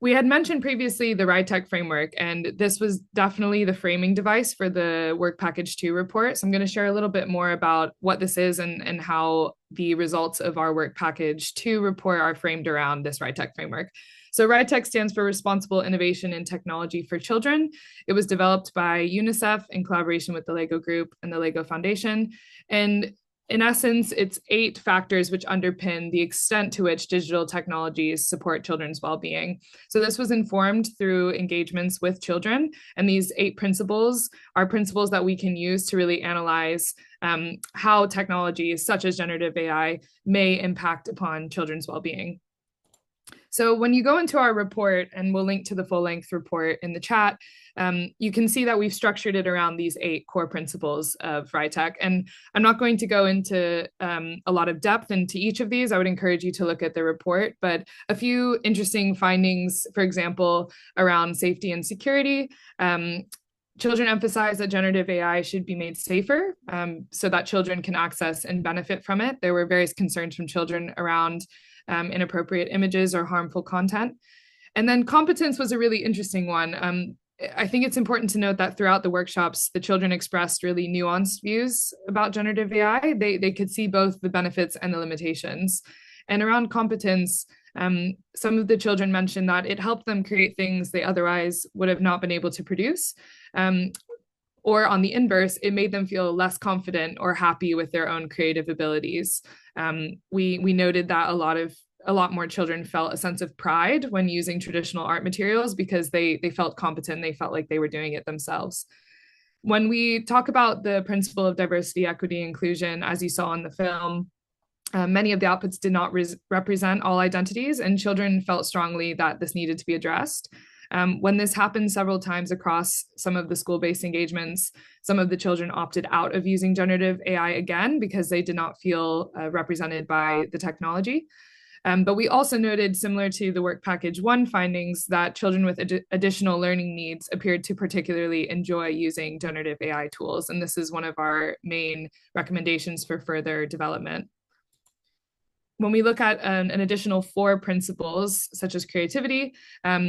We had mentioned previously the RITEC framework, and this was definitely the framing device for the Work Package 2 report. So I'm going to share a little bit more about what this is and how the results of our Work Package 2 report are framed around this RITEC framework. So RITEC stands for Responsible Innovation in Technology for Children. It was developed by UNICEF in collaboration with the LEGO Group and the LEGO Foundation. And in essence, it's 8 factors which underpin the extent to which digital technologies support children's well-being. So this was informed through engagements with children. And these 8 principles are principles that we can use to really analyze how technologies such as generative AI may impact upon children's well-being. So when you go into our report, and we'll link to the full-length report in the chat, you can see that we've structured it around these 8 core principles of RITEC. And I'm not going to go into a lot of depth into each of these. I would encourage you to look at the report, but a few interesting findings, for example, around safety and security. Children emphasize that generative AI should be made safer so that children can access and benefit from it. There were various concerns from children around inappropriate images or harmful content. And then competence was a really interesting one. I think it's important to note that throughout the workshops, the children expressed really nuanced views about generative AI. They could see both the benefits and the limitations. And around competence, some of the children mentioned that it helped them create things they otherwise would have not been able to produce. Or on the inverse, it made them feel less confident or happy with their own creative abilities. We noted that a lot more children felt a sense of pride when using traditional art materials because they felt competent, they felt like they were doing it themselves. When we talk about the principle of diversity, equity, inclusion, as you saw in the film, many of the outputs did not represent all identities, and children felt strongly that this needed to be addressed. When this happened several times across some of the school-based engagements, some of the children opted out of using generative AI again because they did not feel represented by the technology. But we also noted, similar to the work package 1 findings, that children with additional learning needs appeared to particularly enjoy using generative AI tools. And this is one of our main recommendations for further development. When we look at an additional 4 principles, such as creativity,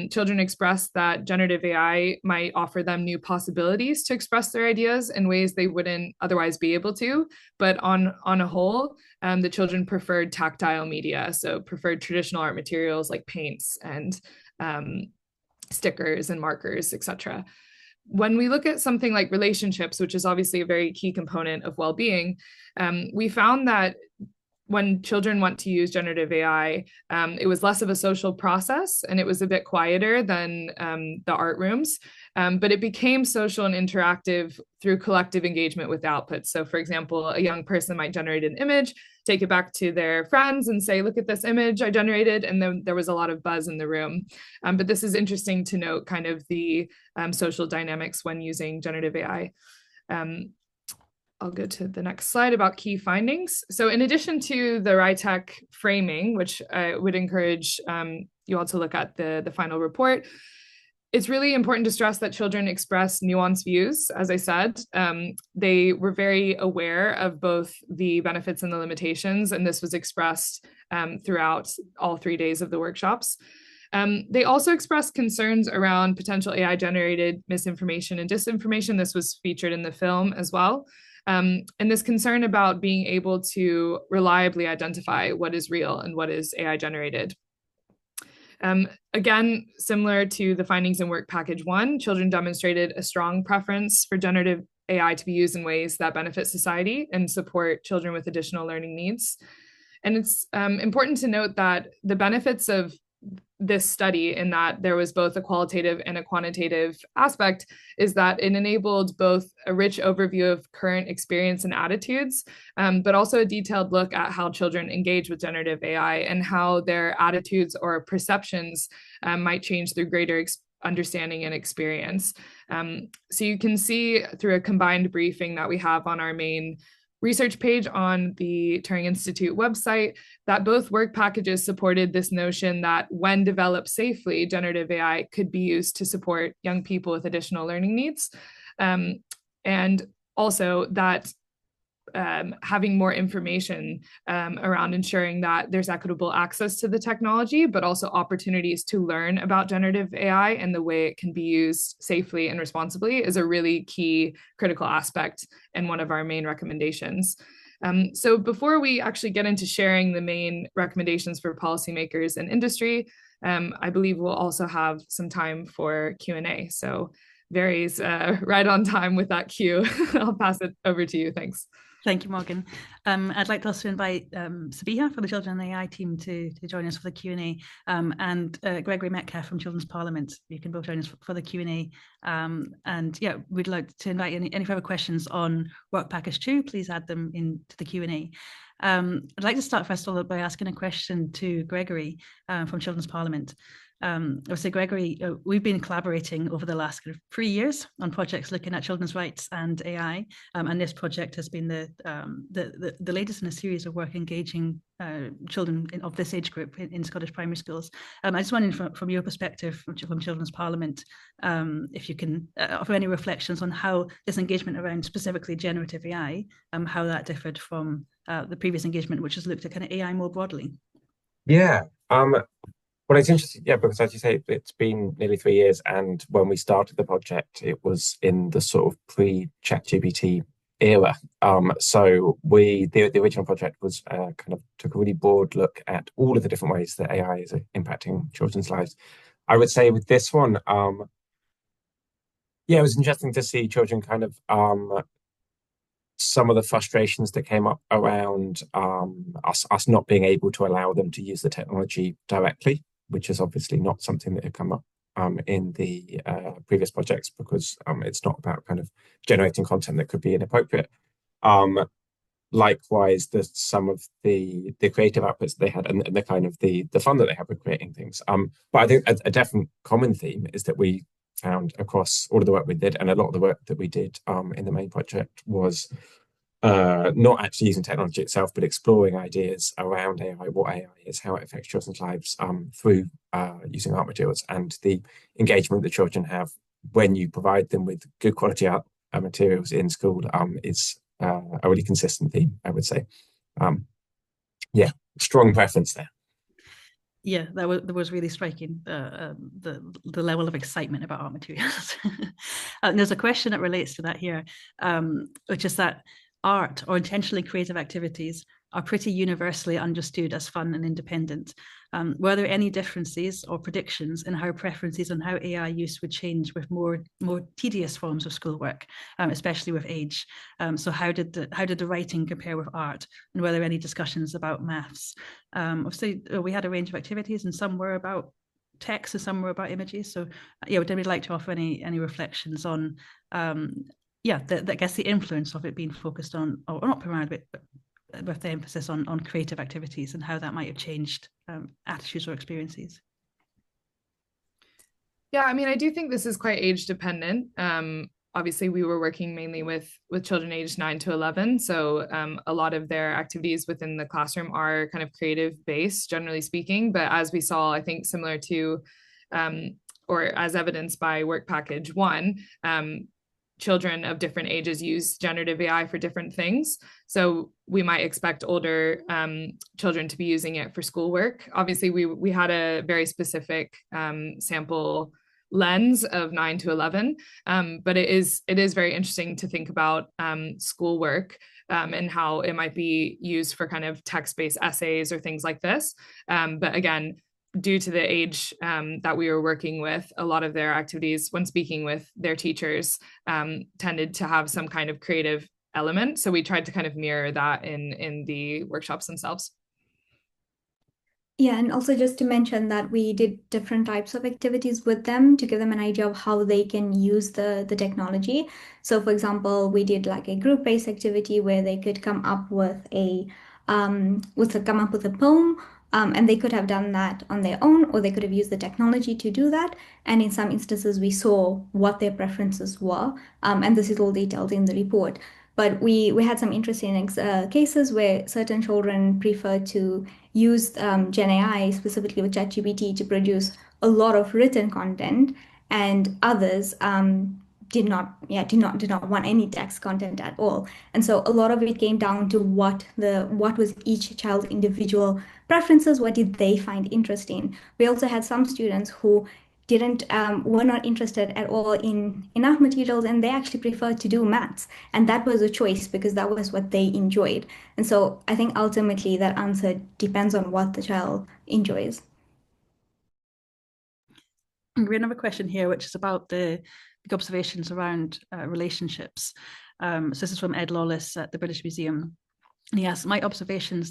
children expressed that generative AI might offer them new possibilities to express their ideas in ways they wouldn't otherwise be able to. But on a whole, the children preferred tactile media, so preferred traditional art materials like paints and stickers and markers, etc. When we look at something like relationships, which is obviously a very key component of well-being, we found that when children want to use generative AI, it was less of a social process and it was a bit quieter than the art rooms, but it became social and interactive through collective engagement with outputs. So for example, a young person might generate an image, take it back to their friends and say, look at this image I generated, and then there was a lot of buzz in the room. But this is interesting to note kind of the social dynamics when using generative AI. I'll go to the next slide about key findings. So in addition to the RITEC framing, which I would encourage you all to look at the final report, it's really important to stress that children express nuanced views. As I said, they were very aware of both the benefits and the limitations, and this was expressed throughout all 3 days of the workshops. They also expressed concerns around potential AI-generated misinformation and disinformation. This was featured in the film as well. And this concern about being able to reliably identify what is real and what is AI-generated. Again, similar to the findings in work package 1, children demonstrated a strong preference for generative AI to be used in ways that benefit society and support children with additional learning needs. And it's important to note that the benefits of this study, in that there was both a qualitative and a quantitative aspect, is that it enabled both a rich overview of current experience and attitudes, but also a detailed look at how children engage with generative AI and how their attitudes or perceptions might change through greater understanding and experience. So you can see through a combined briefing that we have on our main research page on the Turing Institute website that both work packages supported this notion that when developed safely, generative AI could be used to support young people with additional learning needs. And also that having more information around ensuring that there's equitable access to the technology, but also opportunities to learn about generative AI and the way it can be used safely and responsibly is a really key critical aspect and one of our main recommendations. So before we actually get into sharing the main recommendations for policymakers and industry, I believe we'll also have some time for Q&A. So Very's right on time with that cue. I'll pass it over to you. Thanks. Thank you, Morgan. I'd like to also invite Sabiha from the Children and AI team to join us for the Q&A, and Gregory Metcalf from Children's Parliament. You can both join us for the Q&A. And yeah, we'd like to invite any further questions on Work Package 2. Please add them into the Q&A. I'd like to start first of all by asking a question to Gregory from Children's Parliament. So Gregory, we've been collaborating over the last 3 years on projects looking at children's rights and AI, and this project has been the latest in a series of work engaging children of this age group in Scottish primary schools. I just wondered from your perspective from Children's Parliament, if you can offer any reflections on how this engagement around specifically generative AI, how that differed from the previous engagement, which has looked at kind of AI more broadly. Yeah. Well, it's interesting, yeah, because as you say, it's been nearly 3 years, and when we started the project, it was in the sort of pre-ChatGPT era. So the original project was kind of took a really broad look at all of the different ways that AI is impacting children's lives. I would say with this one, yeah, it was interesting to see children kind of some of the frustrations that came up around us not being able to allow them to use the technology directly, which is obviously not something that had come up in the previous projects, because it's not about kind of generating content that could be inappropriate. Likewise, some of the creative outputs they had, and the kind of the fun that they have with creating things. But I think a definite common theme is that we found across all of the work we did, and a lot of the work that we did in the main project, was not actually using technology itself, but exploring ideas around AI, what AI is, how it affects children's lives through using art materials, and the engagement that children have when you provide them with good quality art materials in school is a really consistent theme, I would say. Yeah, strong preference there. Yeah, that was really striking, the level of excitement about art materials. And there's a question that relates to that here, which is that art or intentionally creative activities are pretty universally understood as fun and independent. Were there any differences or predictions in how preferences on how AI use would change with more tedious forms of schoolwork, especially with age? So how did the writing compare with art, and were there any discussions about maths? Obviously, we had a range of activities, and some were about text and some were about images. So yeah, would anybody like to offer any reflections on I guess the influence of it being focused on, or not primarily, but with the emphasis on creative activities, and how that might have changed attitudes or experiences? Yeah, I mean, I do think this is quite age dependent. Obviously, we were working mainly with children aged 9 to 11. So a lot of their activities within the classroom are kind of creative based, generally speaking. But as we saw, I think similar to, or as evidenced by work package 1, children of different ages use generative AI for different things. So we might expect older children to be using it for schoolwork. Obviously, we had a very specific sample lens of 9 to 11, but it is very interesting to think about schoolwork and how it might be used for kind of text-based essays or things like this. But again, due to the age that we were working with, a lot of their activities, when speaking with their teachers, tended to have some kind of creative element. So we tried to kind of mirror that in the workshops themselves. Yeah, and also just to mention that we did different types of activities with them to give them an idea of how they can use the technology. So for example, we did like a group-based activity where they could come up with a poem. And they could have done that on their own, or they could have used the technology to do that. And in some instances, we saw what their preferences were. And this is all detailed in the report. But we had some interesting cases where certain children prefer to use Gen AI, specifically with ChatGPT, to produce a lot of written content, and others did not want any text content at all. And so a lot of it came down to what was each child's individual preferences, what did they find interesting. We also had some students who were not interested at all in art materials, and they actually preferred to do maths, and that was a choice because that was what they enjoyed. And so I think ultimately that answer depends on what the child enjoys. We have another question here, which is about the observations around relationships. So this is from Ed Lawless at the British Museum, and he asks, might observations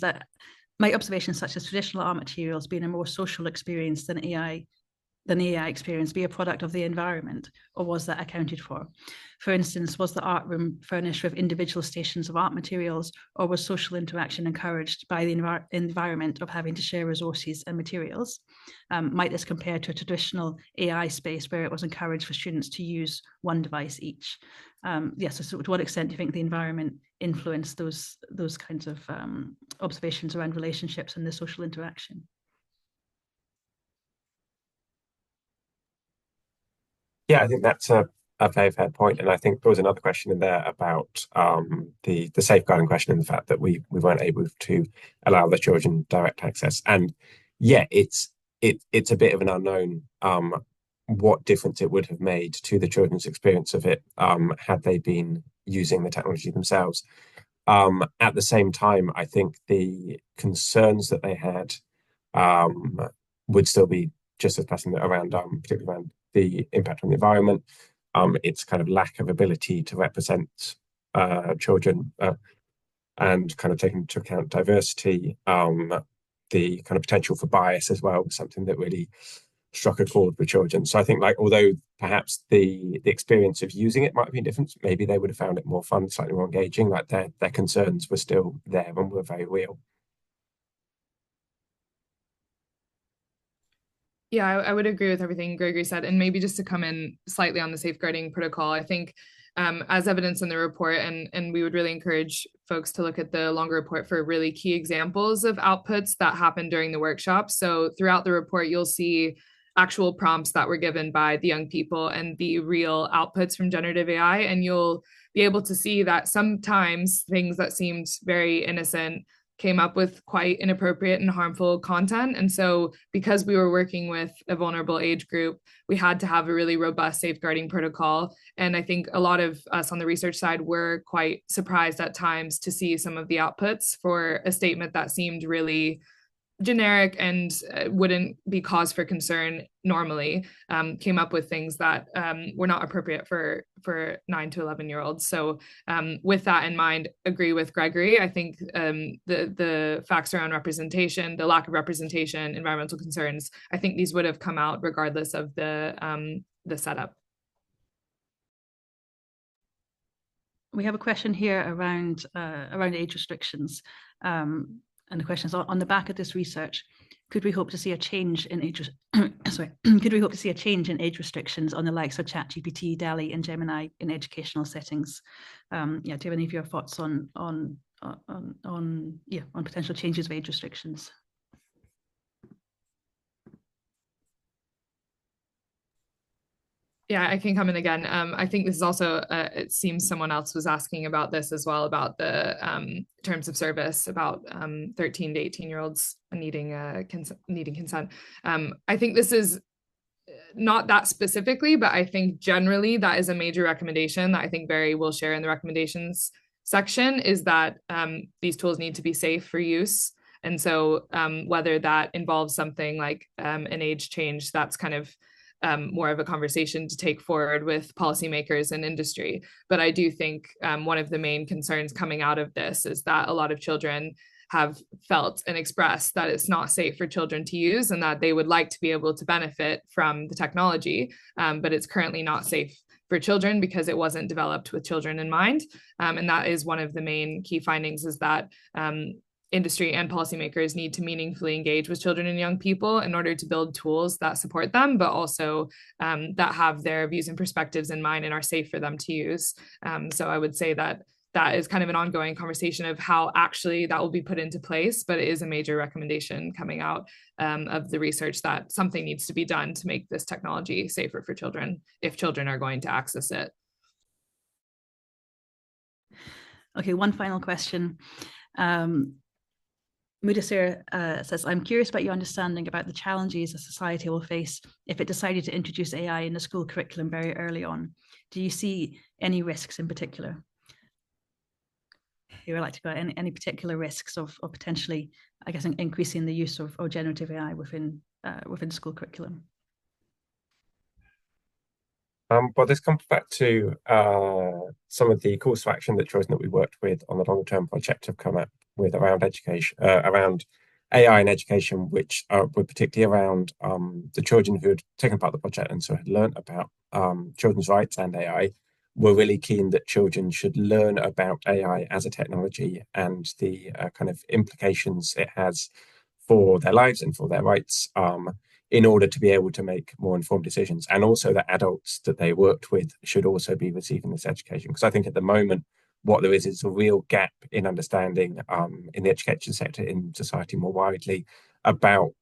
such as traditional art materials being a more social experience than the AI experience be a product of the environment, or was that accounted for? For instance, was the art room furnished with individual stations of art materials, or was social interaction encouraged by the environment of having to share resources and materials? Might this compare to a traditional AI space where it was encouraged for students to use one device each? So to what extent do you think the environment influenced those kinds of observations around relationships and the social interaction? Yeah, I think that's a very fair point. And I think there was another question in there about the safeguarding question, and the fact that we weren't able to allow the children direct access. And yeah, it's a bit of an unknown what difference it would have made to the children's experience of it had they been using the technology themselves. At the same time, I think the concerns that they had would still be just as pressing around, particularly around the impact on the environment, its kind of lack of ability to represent children and kind of taking into account diversity, the kind of potential for bias as well was something that really struck a chord with children. So I think, like, although perhaps the experience of using it might have been different, maybe they would have found it more fun, slightly more engaging. Like their concerns were still there and were very real. Yeah, I would agree with everything Gregory said. And maybe just to come in slightly on the safeguarding protocol, I think as evidence in the report, and we would really encourage folks to look at the longer report for really key examples of outputs that happened during the workshop. So throughout the report, you'll see actual prompts that were given by the young people and the real outputs from generative AI. And you'll be able to see that sometimes things that seemed very innocent came up with quite inappropriate and harmful content. And so because we were working with a vulnerable age group, we had to have a really robust safeguarding protocol. And I think a lot of us on the research side were quite surprised at times to see some of the outputs for a statement that seemed really generic and wouldn't be cause for concern normally, came up with things that were not appropriate for 9 to 11-year-olds. So with that in mind, agree with Gregory. I think the facts around representation, the lack of representation, environmental concerns, I think these would have come out regardless of the setup. We have a question here around age restrictions. And the question is, on the back of this research, could we hope to see a change in age? Could we hope to see a change in age restrictions on the likes of ChatGPT, DALL-E, and Gemini in educational settings? Yeah, do you have any of your thoughts on potential changes of age restrictions? Yeah, I can come in again. I think this is also, it seems someone else was asking about this as well, about the terms of service, about 13 to 18-year-olds needing consent. I think this is not that specifically, but I think generally that is a major recommendation that I think Barry will share in the recommendations section, is that these tools need to be safe for use. And so whether that involves something like an age change, that's kind of more of a conversation to take forward with policymakers and industry. But I do think one of the main concerns coming out of this is that a lot of children have felt and expressed that it's not safe for children to use, and that they would like to be able to benefit from the technology, but it's currently not safe for children because it wasn't developed with children in mind. And that is one of the main key findings, is that industry and policymakers need to meaningfully engage with children and young people in order to build tools that support them, but also that have their views and perspectives in mind and are safe for them to use. So I would say that that is kind of an ongoing conversation of how actually that will be put into place, but it is a major recommendation coming out of the research that something needs to be done to make this technology safer for children if children are going to access it. Okay, one final question. Mudasir says, I'm curious about your understanding about the challenges a society will face if it decided to introduce AI in the school curriculum very early on. Do you see any risks in particular? You would like to go any particular risks of potentially, I guess, increasing the use of generative AI within school curriculum? Well, this comes back to some of the course of action that children that we worked with on the long-term project have come up with around education, around AI in education, which were particularly around the children who had taken part in the project and so had learned about children's rights and AI, were really keen that children should learn about AI as a technology and the kind of implications it has for their lives and for their rights, in order to be able to make more informed decisions. And also that adults that they worked with should also be receiving this education. Because I think at the moment, what there is a real gap in understanding in the education sector, in society more widely, about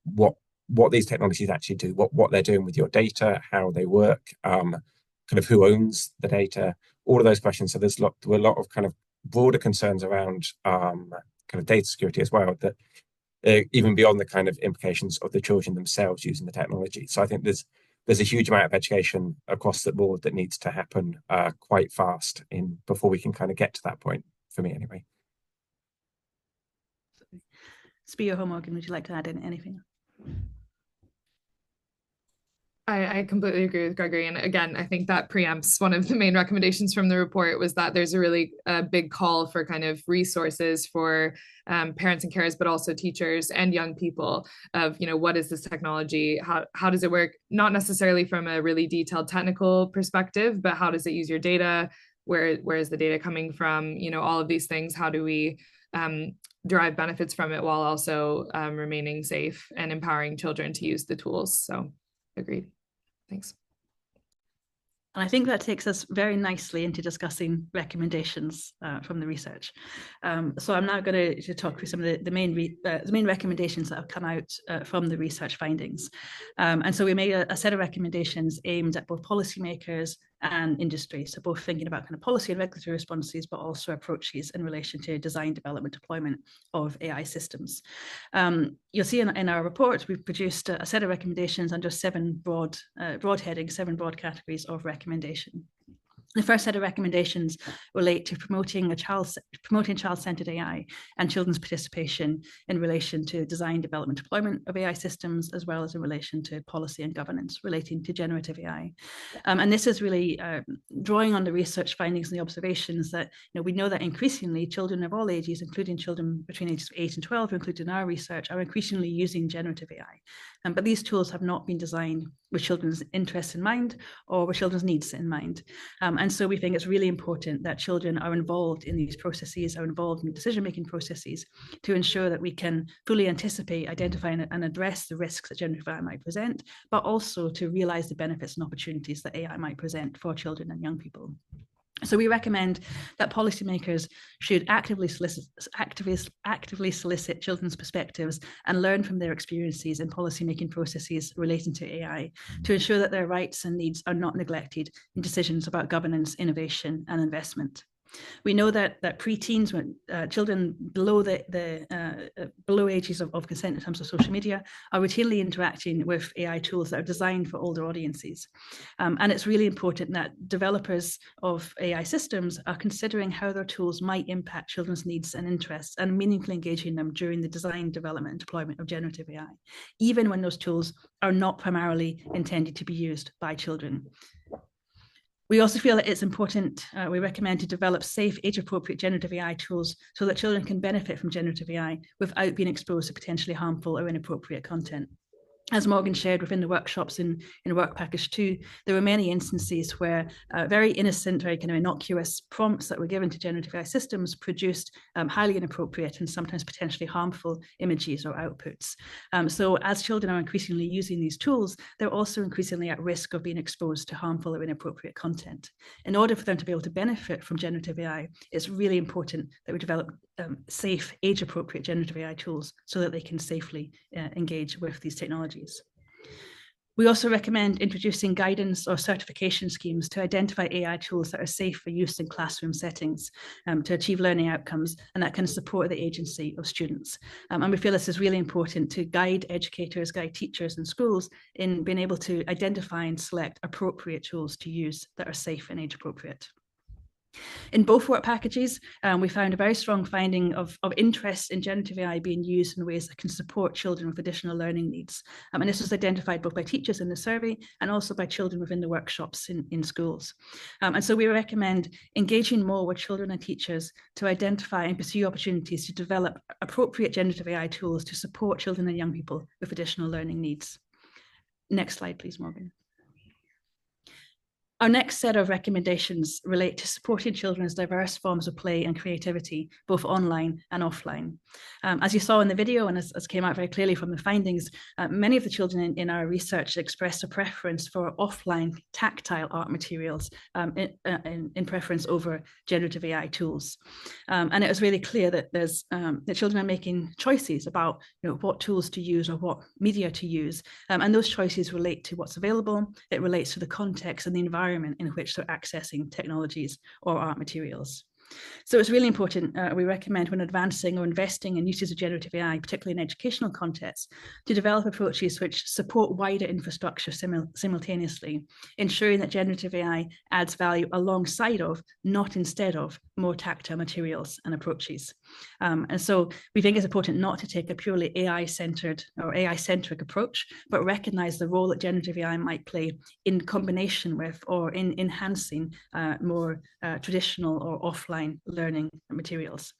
what these technologies actually do, what they're doing with your data, how they work, kind of who owns the data, all of those questions. So there were a lot of kind of broader concerns around kind of data security as well, that even beyond the kind of implications of the children themselves using the technology. So I think there's a huge amount of education across the board that needs to happen quite fast before we can kind of get to that point, for me anyway. Spio or Morgan, would you like to add in anything? I completely agree with Gregory. And again, I think that preempts one of the main recommendations from the report, was that there's a really big call for kind of resources for parents and carers, but also teachers and young people of, what is this technology? How does it work? Not necessarily from a really detailed technical perspective, but how does it use your data? Where is the data coming from? All of these things. How do we derive benefits from it while also remaining safe and empowering children to use the tools? So agreed. Thanks. And I think that takes us very nicely into discussing recommendations from the research. So I'm now going to talk through some of the main recommendations that have come out from the research findings. And so we made a set of recommendations aimed at both policymakers and industry. So both thinking about kind of policy and regulatory responses, but also approaches in relation to design, development, deployment of AI systems. You'll see in our report, we've produced a set of recommendations under 7 broad headings, 7 broad categories of recommendation. The first set of recommendations relate to promoting child-centered AI and children's participation in relation to design, development, deployment of AI systems, as well as in relation to policy and governance relating to generative AI. And this is really drawing on the research findings and the observations that we know that increasingly children of all ages, including children between ages 8 and 12, included in our research, are increasingly using generative AI. But these tools have not been designed with children's interests in mind or with children's needs in mind. And so we think it's really important that children are involved in these processes, are involved in decision-making processes to ensure that we can fully anticipate, identify and address the risks that generative AI might present, but also to realize the benefits and opportunities that AI might present for children and young people. So we recommend that policymakers should actively solicit children's perspectives and learn from their experiences in policymaking processes relating to AI to ensure that their rights and needs are not neglected in decisions about governance, innovation, and investment. We know that preteens, when children below below ages of consent in terms of social media, are routinely interacting with AI tools that are designed for older audiences. And it's really important that developers of AI systems are considering how their tools might impact children's needs and interests and meaningfully engaging them during the design, development, and deployment of generative AI, even when those tools are not primarily intended to be used by children. We also feel that it's important, we recommend to develop safe, age-appropriate generative AI tools so that children can benefit from generative AI without being exposed to potentially harmful or inappropriate content. As Morgan shared within the workshops in Work Package 2, there were many instances where very innocent, very kind of innocuous prompts that were given to generative AI systems produced highly inappropriate and sometimes potentially harmful images or outputs. So as children are increasingly using these tools, they're also increasingly at risk of being exposed to harmful or inappropriate content. In order for them to be able to benefit from generative AI, it's really important that we develop safe, age-appropriate generative AI tools so that they can safely engage with these technologies. We also recommend introducing guidance or certification schemes to identify AI tools that are safe for use in classroom settings to achieve learning outcomes, and that can support the agency of students. And we feel this is really important to guide educators, guide teachers and schools in being able to identify and select appropriate tools to use that are safe and age appropriate. In both work packages, we found a very strong finding of interest in generative AI being used in ways that can support children with additional learning needs. And this was identified both by teachers in the survey and also by children within the workshops in schools. And so we recommend engaging more with children and teachers to identify and pursue opportunities to develop appropriate generative AI tools to support children and young people with additional learning needs. Next slide, please, Morgan. Our next set of recommendations relate to supporting children's diverse forms of play and creativity, both online and offline. As you saw in the video, and as came out very clearly from the findings, many of the children in our research expressed a preference for offline tactile art materials in preference over generative AI tools. And it was really clear that that children are making choices about what tools to use or what media to use. And those choices relate to what's available. It relates to the context and the environment in which they're accessing technologies or art materials. So it's really important, we recommend when advancing or investing in uses of generative AI, particularly in educational contexts, to develop approaches which support wider infrastructure simultaneously, ensuring that generative AI adds value alongside of, not instead of, more tactile materials and approaches. And so we think it's important not to take a purely AI-centered or AI-centric approach, but recognize the role that generative AI might play in combination with or in enhancing more traditional or offline learning materials.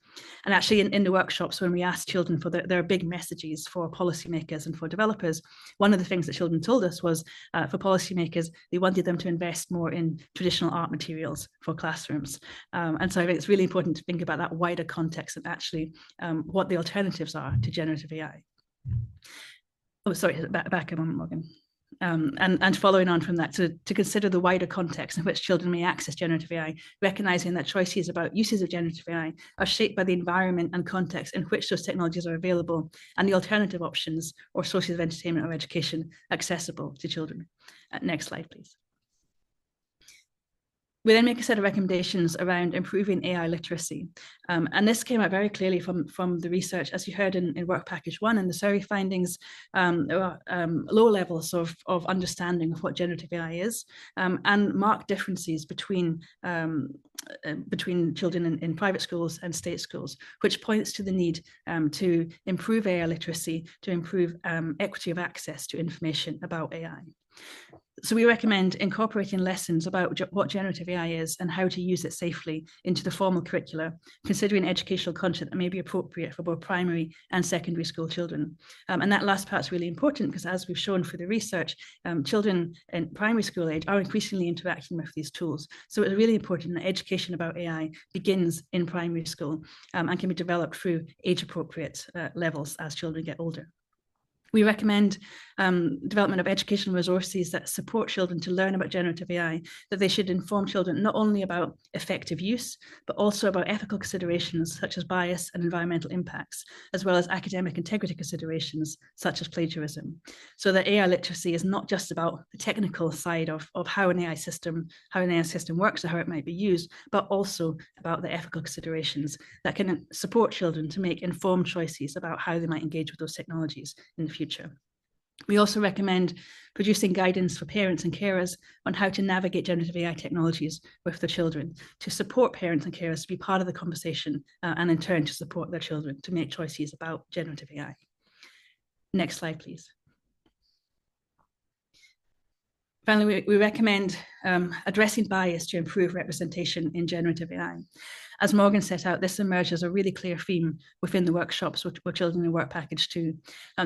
And actually in the workshops, when we asked children for their big messages for policymakers and for developers, one of the things that children told us was for policymakers, they wanted them to invest more in traditional art materials for classrooms. And so I think it's really important to think about that wider context and actually what the alternatives are to generative AI. Oh, sorry, back a moment, Morgan. And following on from that, to consider the wider context in which children may access generative AI, recognizing that choices about uses of generative AI are shaped by the environment and context in which those technologies are available and the alternative options or sources of entertainment or education accessible to children. Next slide, please. We then make a set of recommendations around improving AI literacy. And this came out very clearly from the research, as you heard in Work Package 1 and the survey findings, low levels of understanding of what generative AI is, and marked differences between children in private schools and state schools, which points to the need to improve AI literacy, to improve equity of access to information about AI. So we recommend incorporating lessons about what generative AI is and how to use it safely into the formal curricula, considering educational content that may be appropriate for both primary and secondary school children. And that last part is really important because, as we've shown for the research, children in primary school age are increasingly interacting with these tools. So it's really important that education about AI begins in primary school and can be developed through age-appropriate levels as children get older. We recommend development of educational resources that support children to learn about generative AI, that they should inform children not only about effective use, but also about ethical considerations such as bias and environmental impacts, as well as academic integrity considerations such as plagiarism. So that AI literacy is not just about the technical side of how an AI system works or how it might be used, but also about the ethical considerations that can support children to make informed choices about how they might engage with those technologies in the future. We also recommend producing guidance for parents and carers on how to navigate generative AI technologies with their children, to support parents and carers to be part of the conversation and in turn to support their children to make choices about generative AI. Next slide, please. Finally, we recommend addressing bias to improve representation in generative AI. As Morgan set out, this emerged as a really clear theme within the workshops with children in Work Package 2.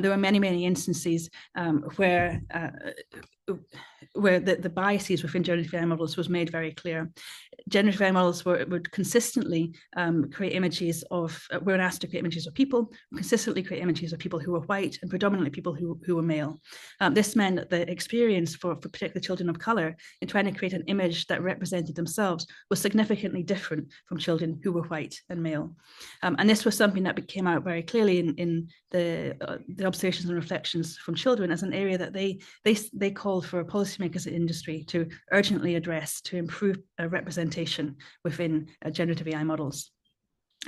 There were many instances where the biases within generative AI models was made very clear. Generative AI models would consistently create images of, when asked to create images of people, consistently create images of people who were white and predominantly people who were male. This meant that the experience for particularly children of color in trying to create an image that represented themselves was significantly different from children who were white and male. And this was something that came out very clearly in the observations and reflections from children as an area that they called for policymakers in industry to urgently address to improve representation within generative AI models.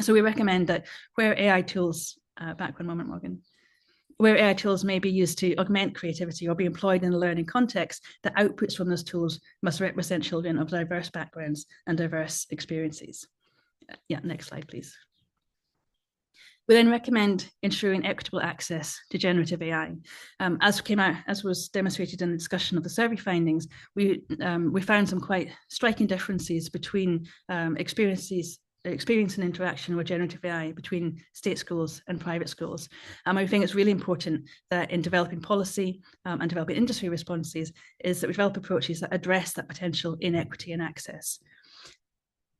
So we recommend that where AI tools, back one moment, Morgan, where AI tools may be used to augment creativity or be employed in a learning context, the outputs from those tools must represent children of diverse backgrounds and diverse experiences. Yeah, next slide, please. We then recommend ensuring equitable access to generative AI. As was demonstrated in the discussion of the survey findings, we found some quite striking differences between experience and interaction with generative AI between state schools and private schools. I think it's really important that in developing policy and developing industry responses is that we develop approaches that address that potential inequity in access.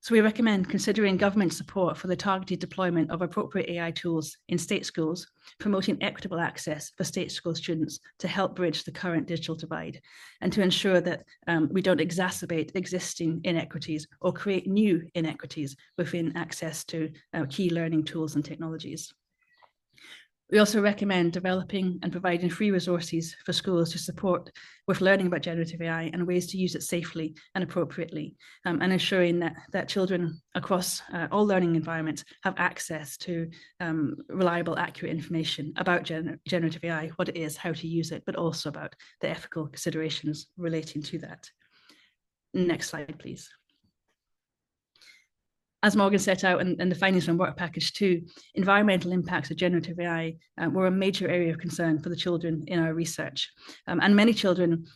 So we recommend considering government support for the targeted deployment of appropriate AI tools in state schools, promoting equitable access for state school students to help bridge the current digital divide, and to ensure that we don't exacerbate existing inequities or create new inequities within access to key learning tools and technologies. We also recommend developing and providing free resources for schools to support with learning about generative AI and ways to use it safely and appropriately, and ensuring that children across all learning environments have access to reliable, accurate information about generative AI, what it is, how to use it, but also about the ethical considerations relating to that. Next slide, please. As Morgan set out in the findings from Work Package 2, environmental impacts of generative AI were a major area of concern for the children in our research. And many children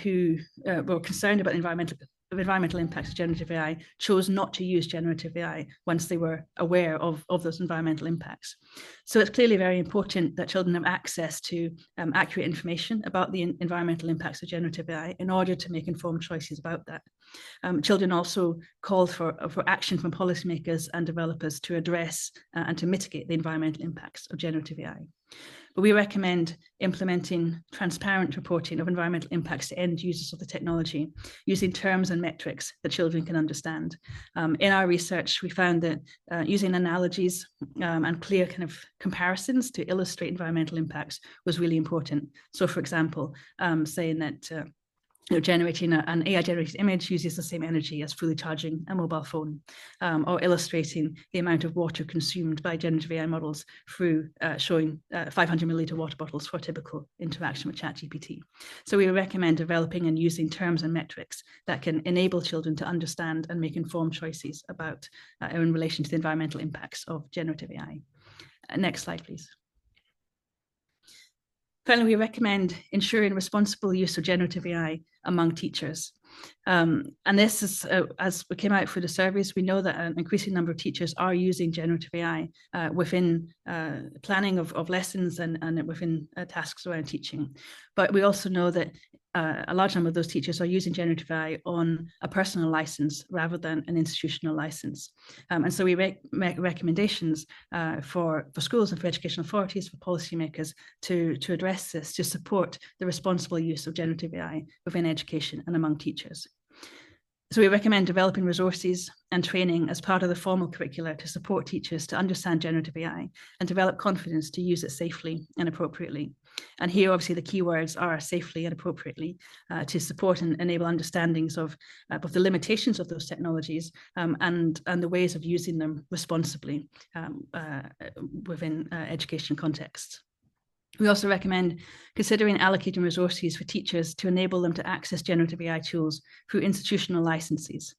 who were concerned about environmental impacts of generative AI chose not to use generative AI once they were aware of those environmental impacts. So it's clearly very important that children have access to accurate information about the environmental impacts of generative AI in order to make informed choices about that. Children also called for action from policymakers and developers to address and to mitigate the environmental impacts of generative AI. But we recommend implementing transparent reporting of environmental impacts to end users of the technology using terms and metrics that children can understand. In our research, we found that using analogies and clear kind of comparisons to illustrate environmental impacts was really important. So, for example, saying that generating an AI-generated image uses the same energy as fully charging a mobile phone, or illustrating the amount of water consumed by generative AI models through showing 500 milliliter water bottles for a typical interaction with ChatGPT. So we recommend developing and using terms and metrics that can enable children to understand and make informed choices about in relation to the environmental impacts of generative AI. Next slide, please. Finally, we recommend ensuring responsible use of generative AI among teachers. And this is, as we came out through the surveys, we know that an increasing number of teachers are using generative AI within planning of lessons and within tasks around teaching. But we also know that a large number of those teachers are using generative AI on a personal license rather than an institutional license. And so we make recommendations for schools and for educational authorities, for policymakers to address this, to support the responsible use of generative AI within education and among teachers. So we recommend developing resources and training as part of the formal curricula to support teachers to understand generative AI and develop confidence to use it safely and appropriately. And here, obviously, the key words are safely and appropriately to support and enable understandings of both the limitations of those technologies and the ways of using them responsibly within education contexts. We also recommend considering allocating resources for teachers to enable them to access generative AI tools through institutional licenses.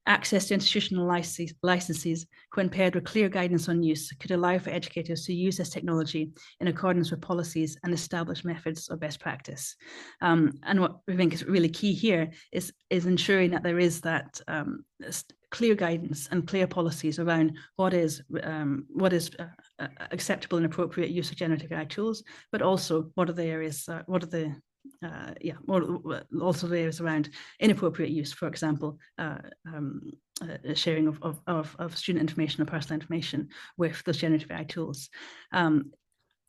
Access to institutional licenses, when paired with clear guidance on use, could allow for educators to use this technology in accordance with policies and established methods of best practice. And what we think is really key here is ensuring that there is that clear guidance and clear policies around what is acceptable and appropriate use of generative AI tools, but also what are the areas, also the areas around inappropriate use, for example, sharing of student information or personal information with those generative AI tools.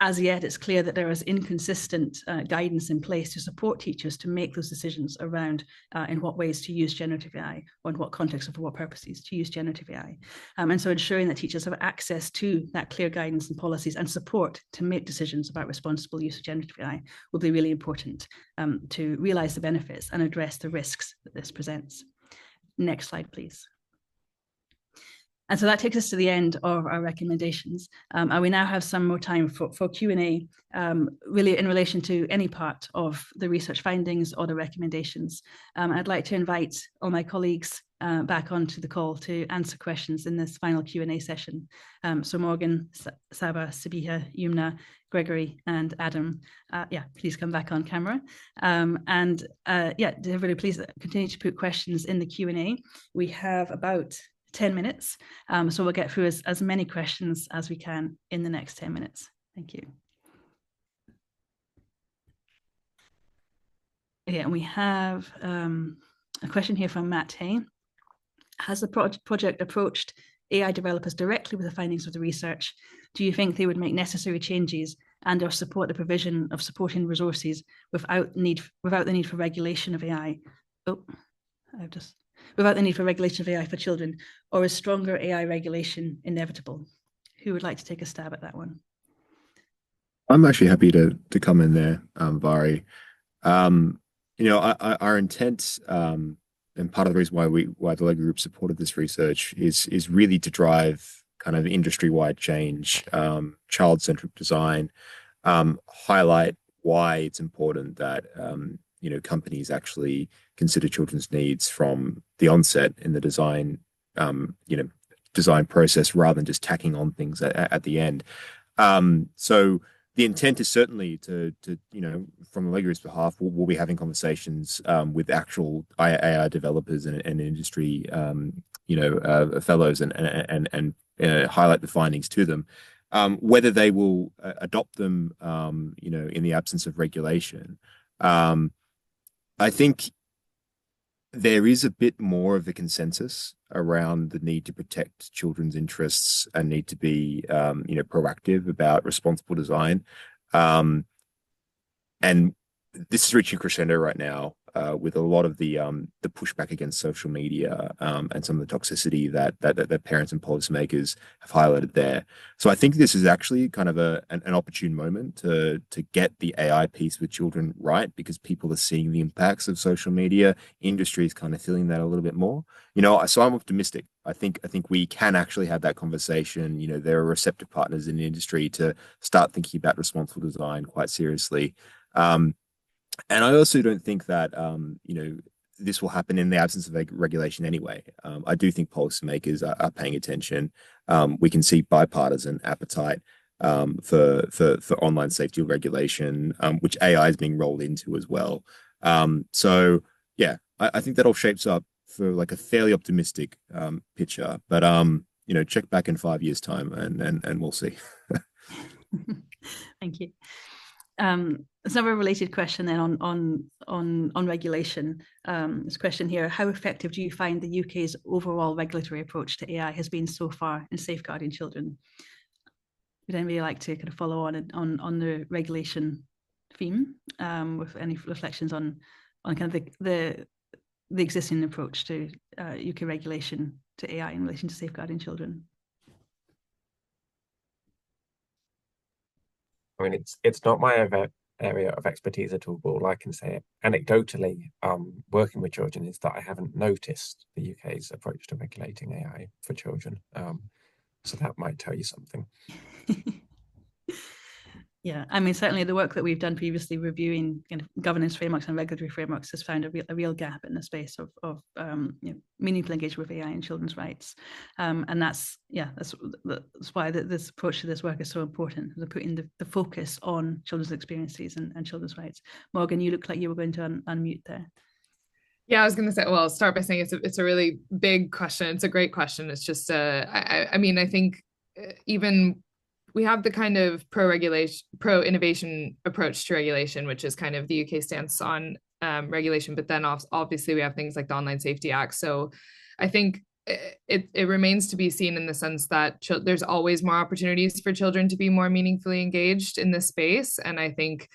As yet, it's clear that there is inconsistent guidance in place to support teachers to make those decisions around in what ways to use generative AI or in what context or for what purposes to use generative AI. And so ensuring that teachers have access to that clear guidance and policies and support to make decisions about responsible use of generative AI will be really important to realise the benefits and address the risks that this presents. Next slide, please. And so that takes us to the end of our recommendations. And we now have some more time for Q&A, really in relation to any part of the research findings or the recommendations. I'd like to invite all my colleagues back onto the call to answer questions in this final Q&A session. So Morgan, Saba, Sabiha, Yumna, Gregory, and Adam, please come back on camera. Everybody, please continue to put questions in the Q&A. We have about 10 minutes, so we'll get through as many questions as we can in the next 10 minutes. Thank you. Yeah, and we have a question here from Matt Hay. Has the project approached AI developers directly with the findings of the research? Do you think they would make necessary changes and or support the provision of supporting resources without the need for regulation of AI? Without the need for regulation of AI for children, or is stronger AI regulation inevitable? Who would like to take a stab at that one? I'm actually happy to come in there, Vari. Our intent, and part of the reason why the Lego Group supported this research is really to drive kind of industry-wide change, child-centric design, highlight why it's important that companies actually consider children's needs from the onset in the design process rather than just tacking on things at the end. So the intent is certainly to from the Lego Group's behalf, we'll be having conversations with actual AI developers and industry fellows and highlight the findings to them. Whether they will adopt them, in the absence of regulation. I think there is a bit more of a consensus around the need to protect children's interests and need to be, proactive about responsible design. And this is reaching crescendo right now with a lot of the pushback against social media and some of the toxicity that parents and policymakers have highlighted there. So I think this is actually kind of an opportune moment to get the AI piece with children right, because people are seeing the impacts of social media. Industry is kind of feeling that a little bit more. So I'm optimistic. I think we can actually have that conversation. There are receptive partners in the industry to start thinking about responsible design quite seriously. And I also don't think that, this will happen in the absence of regulation anyway. I do think policymakers are paying attention. We can see bipartisan appetite for online safety regulation, which AI is being rolled into as well. So yeah, I think that all shapes up for like a fairly optimistic picture. But check back in 5 years' time and we'll see. Thank you. There's another related question then on regulation. This question here: how effective do you find the UK's overall regulatory approach to AI has been so far in safeguarding children? Would anybody like to kind of follow on the regulation theme with any reflections on kind of the existing approach to UK regulation to AI in relation to safeguarding children? I mean, it's not my area of expertise at all, but all I can say anecdotally, working with children, is that I haven't noticed the UK's approach to regulating AI for children. So that might tell you something. Yeah, I mean, certainly the work that we've done previously reviewing kind of governance frameworks and regulatory frameworks has found a real gap in the space of meaningful engagement with AI and children's rights. And that's why this approach to this work is so important, to putting the focus on children's experiences and children's rights. Morgan, you look like you were going to unmute there. Yeah, I was going to say, well, I'll start by saying it's a really big question. It's a great question. It's just, I mean, I think even we have the kind of pro-innovation approach to regulation, which is kind of the UK stance on regulation. But then obviously we have things like the Online Safety Act. So I think it remains to be seen in the sense that there's always more opportunities for children to be more meaningfully engaged in this space. And I think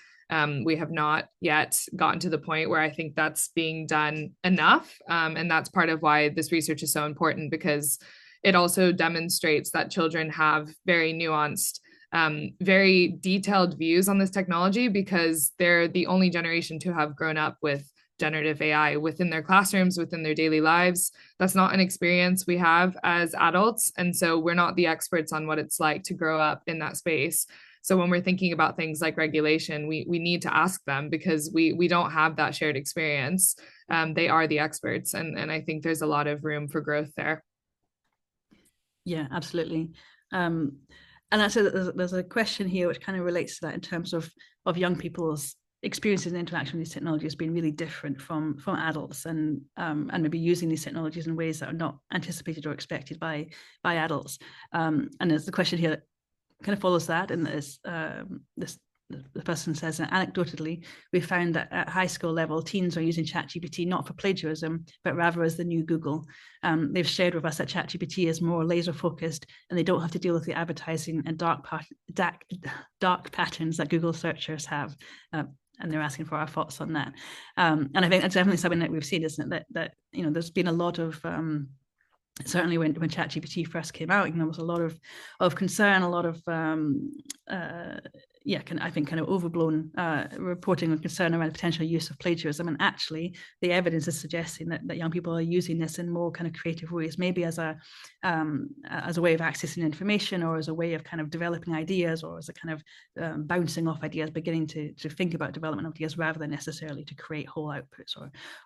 we have not yet gotten to the point where I think that's being done enough. And that's part of why this research is so important, because it also demonstrates that children have very nuanced, very detailed views on this technology, because they're the only generation to have grown up with generative AI within their classrooms, within their daily lives. That's not an experience we have as adults. And so we're not the experts on what it's like to grow up in that space. So when we're thinking about things like regulation, we need to ask them, because we don't have that shared experience. They are the experts. And I think there's a lot of room for growth there. Yeah, absolutely. And there's a question here which kind of relates to that in terms of young people's experiences and interaction with these technologies being really different from adults, and maybe using these technologies in ways that are not anticipated or expected by adults. And there's the question here that kind of follows that, and the person says, anecdotally, we found that at high school level, teens are using ChatGPT not for plagiarism, but rather as the new Google. They've shared with us that ChatGPT is more laser focused, and they don't have to deal with the advertising and dark patterns that Google searchers have. And they're asking for our thoughts on that. And I think that's definitely something that we've seen, isn't it? That there's been a lot of certainly when ChatGPT first came out, there was a lot of concern, a lot of I think kind of overblown reporting and concern around potential use of plagiarism. And actually, the evidence is suggesting that young people are using this in more kind of creative ways, maybe as a way of accessing information, or as a way of kind of developing ideas, or as a kind of bouncing off ideas, beginning to think about development of ideas rather than necessarily to create whole outputs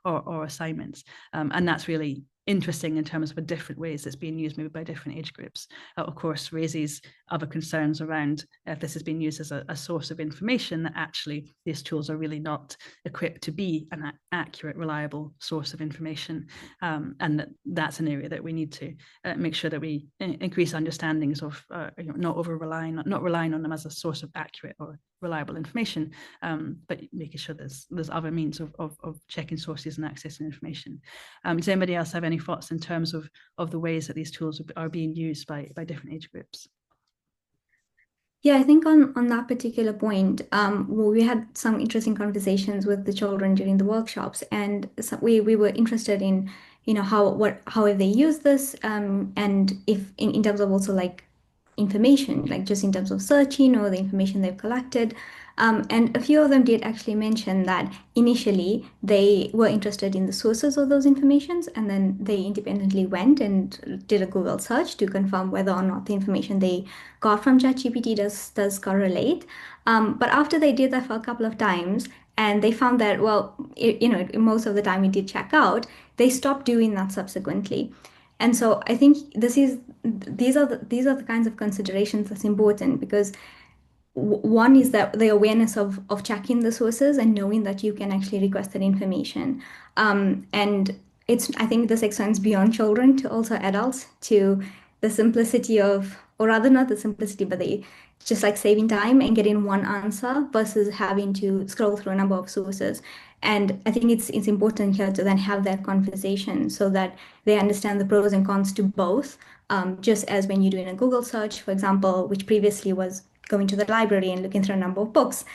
or assignments. And that's really interesting in terms of the different ways it's being used, maybe by different age groups. Of course, raises other concerns around if this is being used as a source of information, that actually these tools are really not equipped to be an accurate, reliable source of information, and that's an area that we need to make sure that we increase understandings of, not relying on them as a source of accurate or reliable information, but making sure there's other means of checking sources and accessing information. Does anybody else have any thoughts in terms of the ways that these tools are being used by different age groups? Yeah, I think on that particular point, we had some interesting conversations with the children during the workshops, and so we were interested in, how have they used this, and if in terms of also like information, like just in terms of searching or the information they've collected. And a few of them did actually mention that initially they were interested in the sources of those informations, and then they independently went and did a Google search to confirm whether or not the information they got from ChatGPT does correlate. But after they did that for a couple of times, and they found that, well, most of the time it did check out, they stopped doing that subsequently. And so I think these are the kinds of considerations that's important, because one is that the awareness of checking the sources and knowing that you can actually request that information. And I think this extends beyond children to also adults, to the simplicity of, or rather not the simplicity, but just like saving time and getting one answer versus having to scroll through a number of sources. And I think it's important here to then have that conversation so that they understand the pros and cons to both. Just as when you're doing a Google search, for example, which previously was going to the library and looking through a number of books,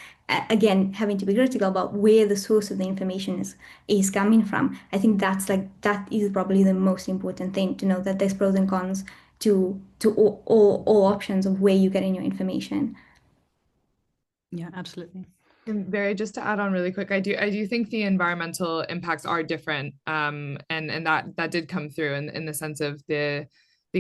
again, having to be critical about where the source of the information is coming from. I think that is probably the most important thing, to know that there's pros and cons to all options of where you're getting your information. Yeah, absolutely. And Barry, just to add on really quick, I do think the environmental impacts are different, and that did come through in the sense of the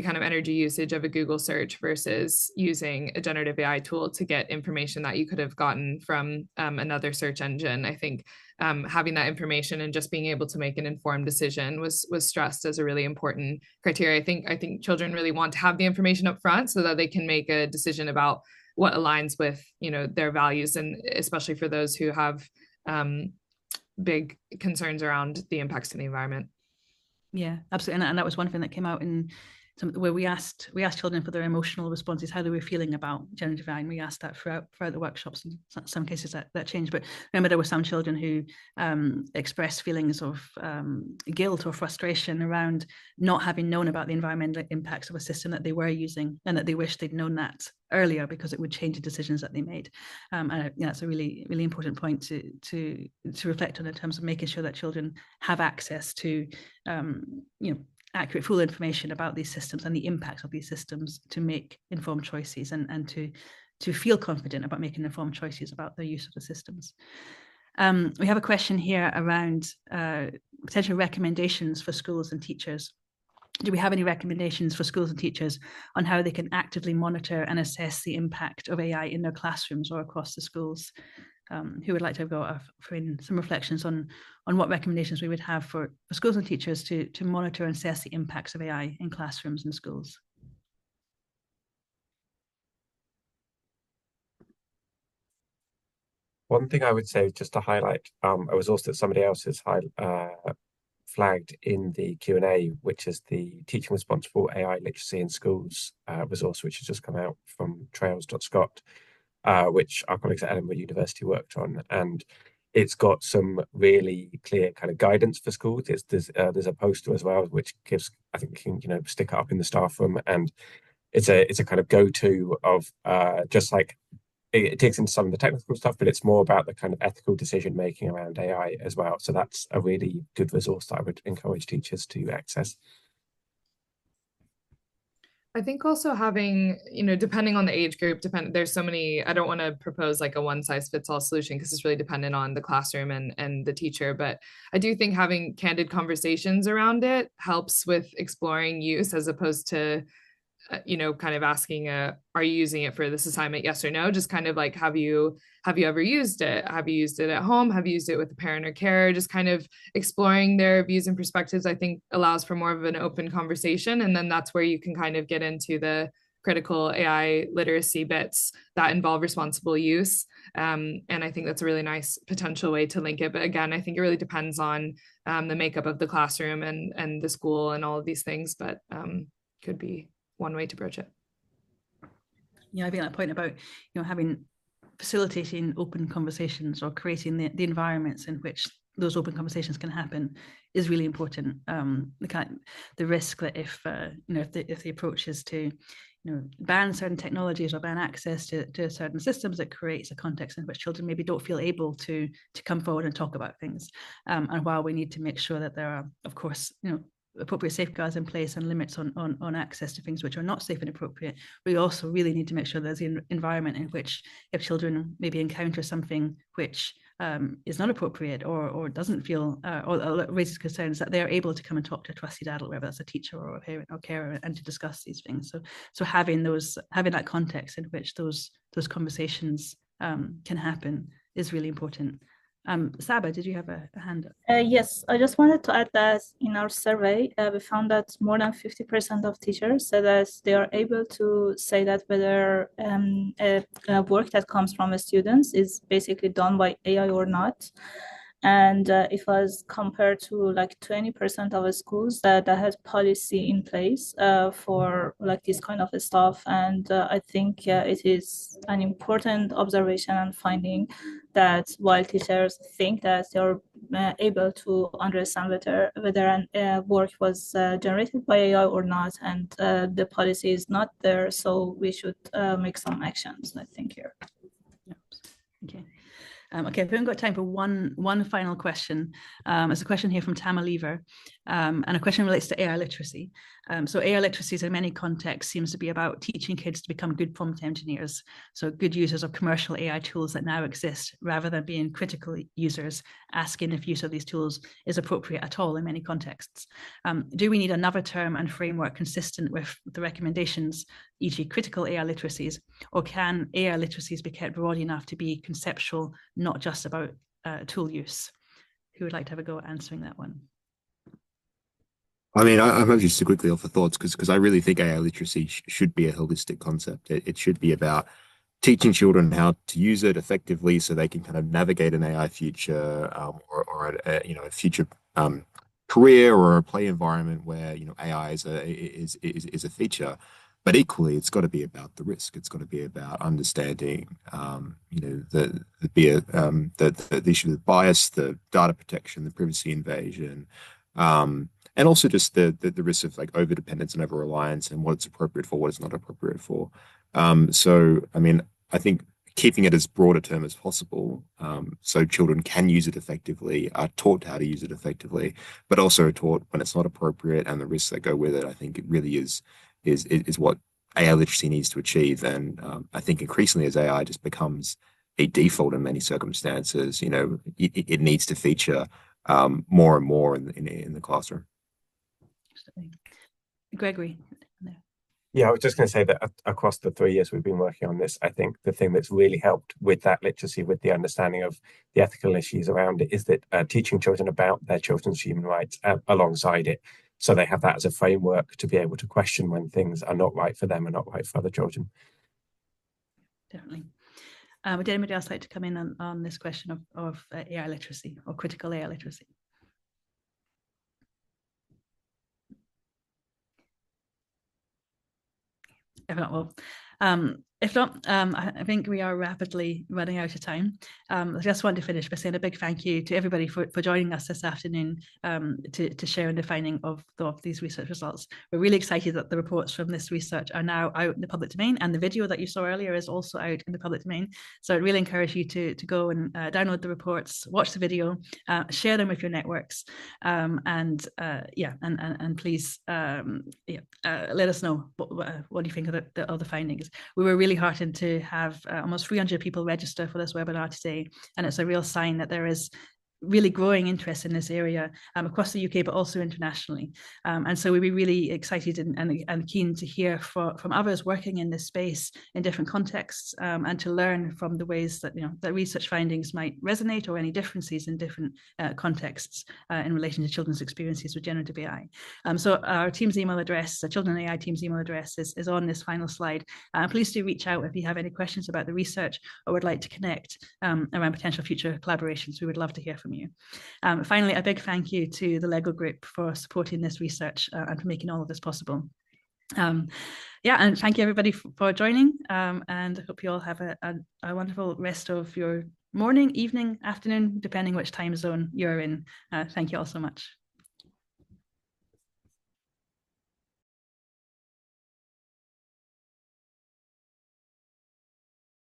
kind of energy usage of a Google search versus using a generative AI tool to get information that you could have gotten from another search engine. I think having that information and just being able to make an informed decision was stressed as a really important criteria. I think children really want to have the information up front so that they can make a decision about what aligns with their values, and especially for those who have big concerns around the impacts to the environment. Yeah, absolutely. And that was one thing that came out in where we asked children for their emotional responses, how they were feeling about generative AI, and we asked that throughout the workshops. In some cases that changed, but remember there were some children who expressed feelings of guilt or frustration around not having known about the environmental impacts of a system that they were using, and that they wished they'd known that earlier because it would change the decisions that they made. And that's a really, really important point to reflect on in terms of making sure that children have access to accurate, full information about these systems and the impacts of these systems to make informed choices, and to feel confident about making informed choices about the use of the systems. We have a question here around potential recommendations for schools and teachers. Do we have any recommendations for schools and teachers on how they can actively monitor and assess the impact of AI in their classrooms or across the schools? Who would like to go for some reflections on what recommendations we would have for schools and teachers to monitor and assess the impacts of AI in classrooms and schools? One thing I would say, just to highlight, a resource that somebody else has flagged in the Q&A, which is the Teaching Responsible AI Literacy in Schools resource, which has just come out from trails.scot, which our colleagues at Edinburgh University worked on. And it's got some really clear kind of guidance for schools. There's a poster as well, which gives, I think, stick it up in the staff room. And it's a kind of go-to of just like, it takes into some of the technical stuff, but it's more about the kind of ethical decision making around AI as well. So that's a really good resource that I would encourage teachers to access. I think also having, depending on the age group, there's so many, I don't want to propose like a one size fits all solution because it's really dependent on the classroom and the teacher. But I do think having candid conversations around it helps with exploring use as opposed to, kind of asking, are you using it for this assignment? Yes or no? Just kind of like, have you ever used it? Have you used it at home? Have you used it with a parent or carer? Just kind of exploring their views and perspectives, I think allows for more of an open conversation. And then that's where you can kind of get into the critical AI literacy bits that involve responsible use. And I think that's a really nice potential way to link it. But again, I think it really depends on the makeup of the classroom and the school and all of these things, but could be one way to approach it. Yeah, I think that point about facilitating open conversations or creating the environments in which those open conversations can happen is really important. The risk that if the approach is to ban certain technologies or ban access to certain systems, it creates a context in which children maybe don't feel able to come forward and talk about things. And while we need to make sure that there are, of course, appropriate safeguards in place and limits on access to things which are not safe and appropriate, we also really need to make sure there's an environment in which if children maybe encounter something which is not appropriate or doesn't feel or raises concerns, that they're able to come and talk to a trusted adult, whether that's a teacher or a parent or carer, and to discuss these things. So having that context in which those conversations can happen is really important. Saba, did you have a hand up? Yes, I just wanted to add that in our survey, we found that more than 50% of teachers said that they are able to say that whether work that comes from students is basically done by AI or not. And it was compared to like 20% of the schools that had policy in place for like this kind of stuff. And I think it is an important observation and finding that while teachers think that they're able to understand whether work was generated by AI or not, and the policy is not there, so we should make some actions, I think, here. Yeah. Okay. Okay, we haven't got time for one final question. There's a question here from Tama Lever, and a question relates to AI literacy. So AI literacy in many contexts seems to be about teaching kids to become good prompt engineers, so good users of commercial AI tools that now exist, rather than being critical users, asking if use of these tools is appropriate at all in many contexts. Do we need another term and framework consistent with the recommendations, e.g. critical AI literacies, or can AI literacies be kept broad enough to be conceptual, not just about tool use? Who would like to have a go at answering that one? I mean, I'm actually just quickly off the thoughts because I really think AI literacy should be a holistic concept. It should be about teaching children how to use it effectively so they can kind of navigate an AI future or a future career or a play environment where AI is a feature. But equally, it's got to be about the risk. It's got to be about understanding, the issue of bias, the data protection, the privacy invasion, and also just the risk of like over dependence and over reliance and what it's appropriate for, what it's not appropriate for. So, I mean, I think keeping it as broad a term as possible, so children can use it effectively, are taught how to use it effectively, but also taught when it's not appropriate and the risks that go with it. I think it really is what AI literacy needs to achieve. And I think increasingly as AI just becomes a default in many circumstances, it needs to feature more and more in the classroom. Gregory. Yeah, I was just going to say that across the 3 years we've been working on this, I think the thing that's really helped with that literacy, with the understanding of the ethical issues around it, is that teaching children about their children's human rights alongside it. So they have that as a framework to be able to question when things are not right for them and not right for other children. Definitely. Would anybody else like to come in on this question of AI literacy or critical AI literacy? If not, well, If not, I think we are rapidly running out of time. I just want to finish by saying a big thank you to everybody for joining us this afternoon to share in the finding of these research results. We're really excited that the reports from this research are now out in the public domain, and the video that you saw earlier is also out in the public domain. So I really encourage you to go and download the reports, watch the video, share them with your networks, and please let us know what you think of the findings. We were really heartened to have almost 300 people register for this webinar today, and it's a real sign that there is really growing interest in this area across the UK, but also internationally. And so we'd be really excited and keen to hear from others working in this space in different contexts, and to learn from the ways that that research findings might resonate, or any differences in different contexts in relation to children's experiences with generative AI. So our team's email address, the Children AI team's email address is on this final slide. Please do reach out if you have any questions about the research or would like to connect around potential future collaborations. We would love to hear from you. Finally, a big thank you to the LEGO Group for supporting this research and for making all of this possible. And thank you everybody for joining, and I hope you all have a wonderful rest of your morning, evening, afternoon, depending which time zone you're in. Thank you all so much.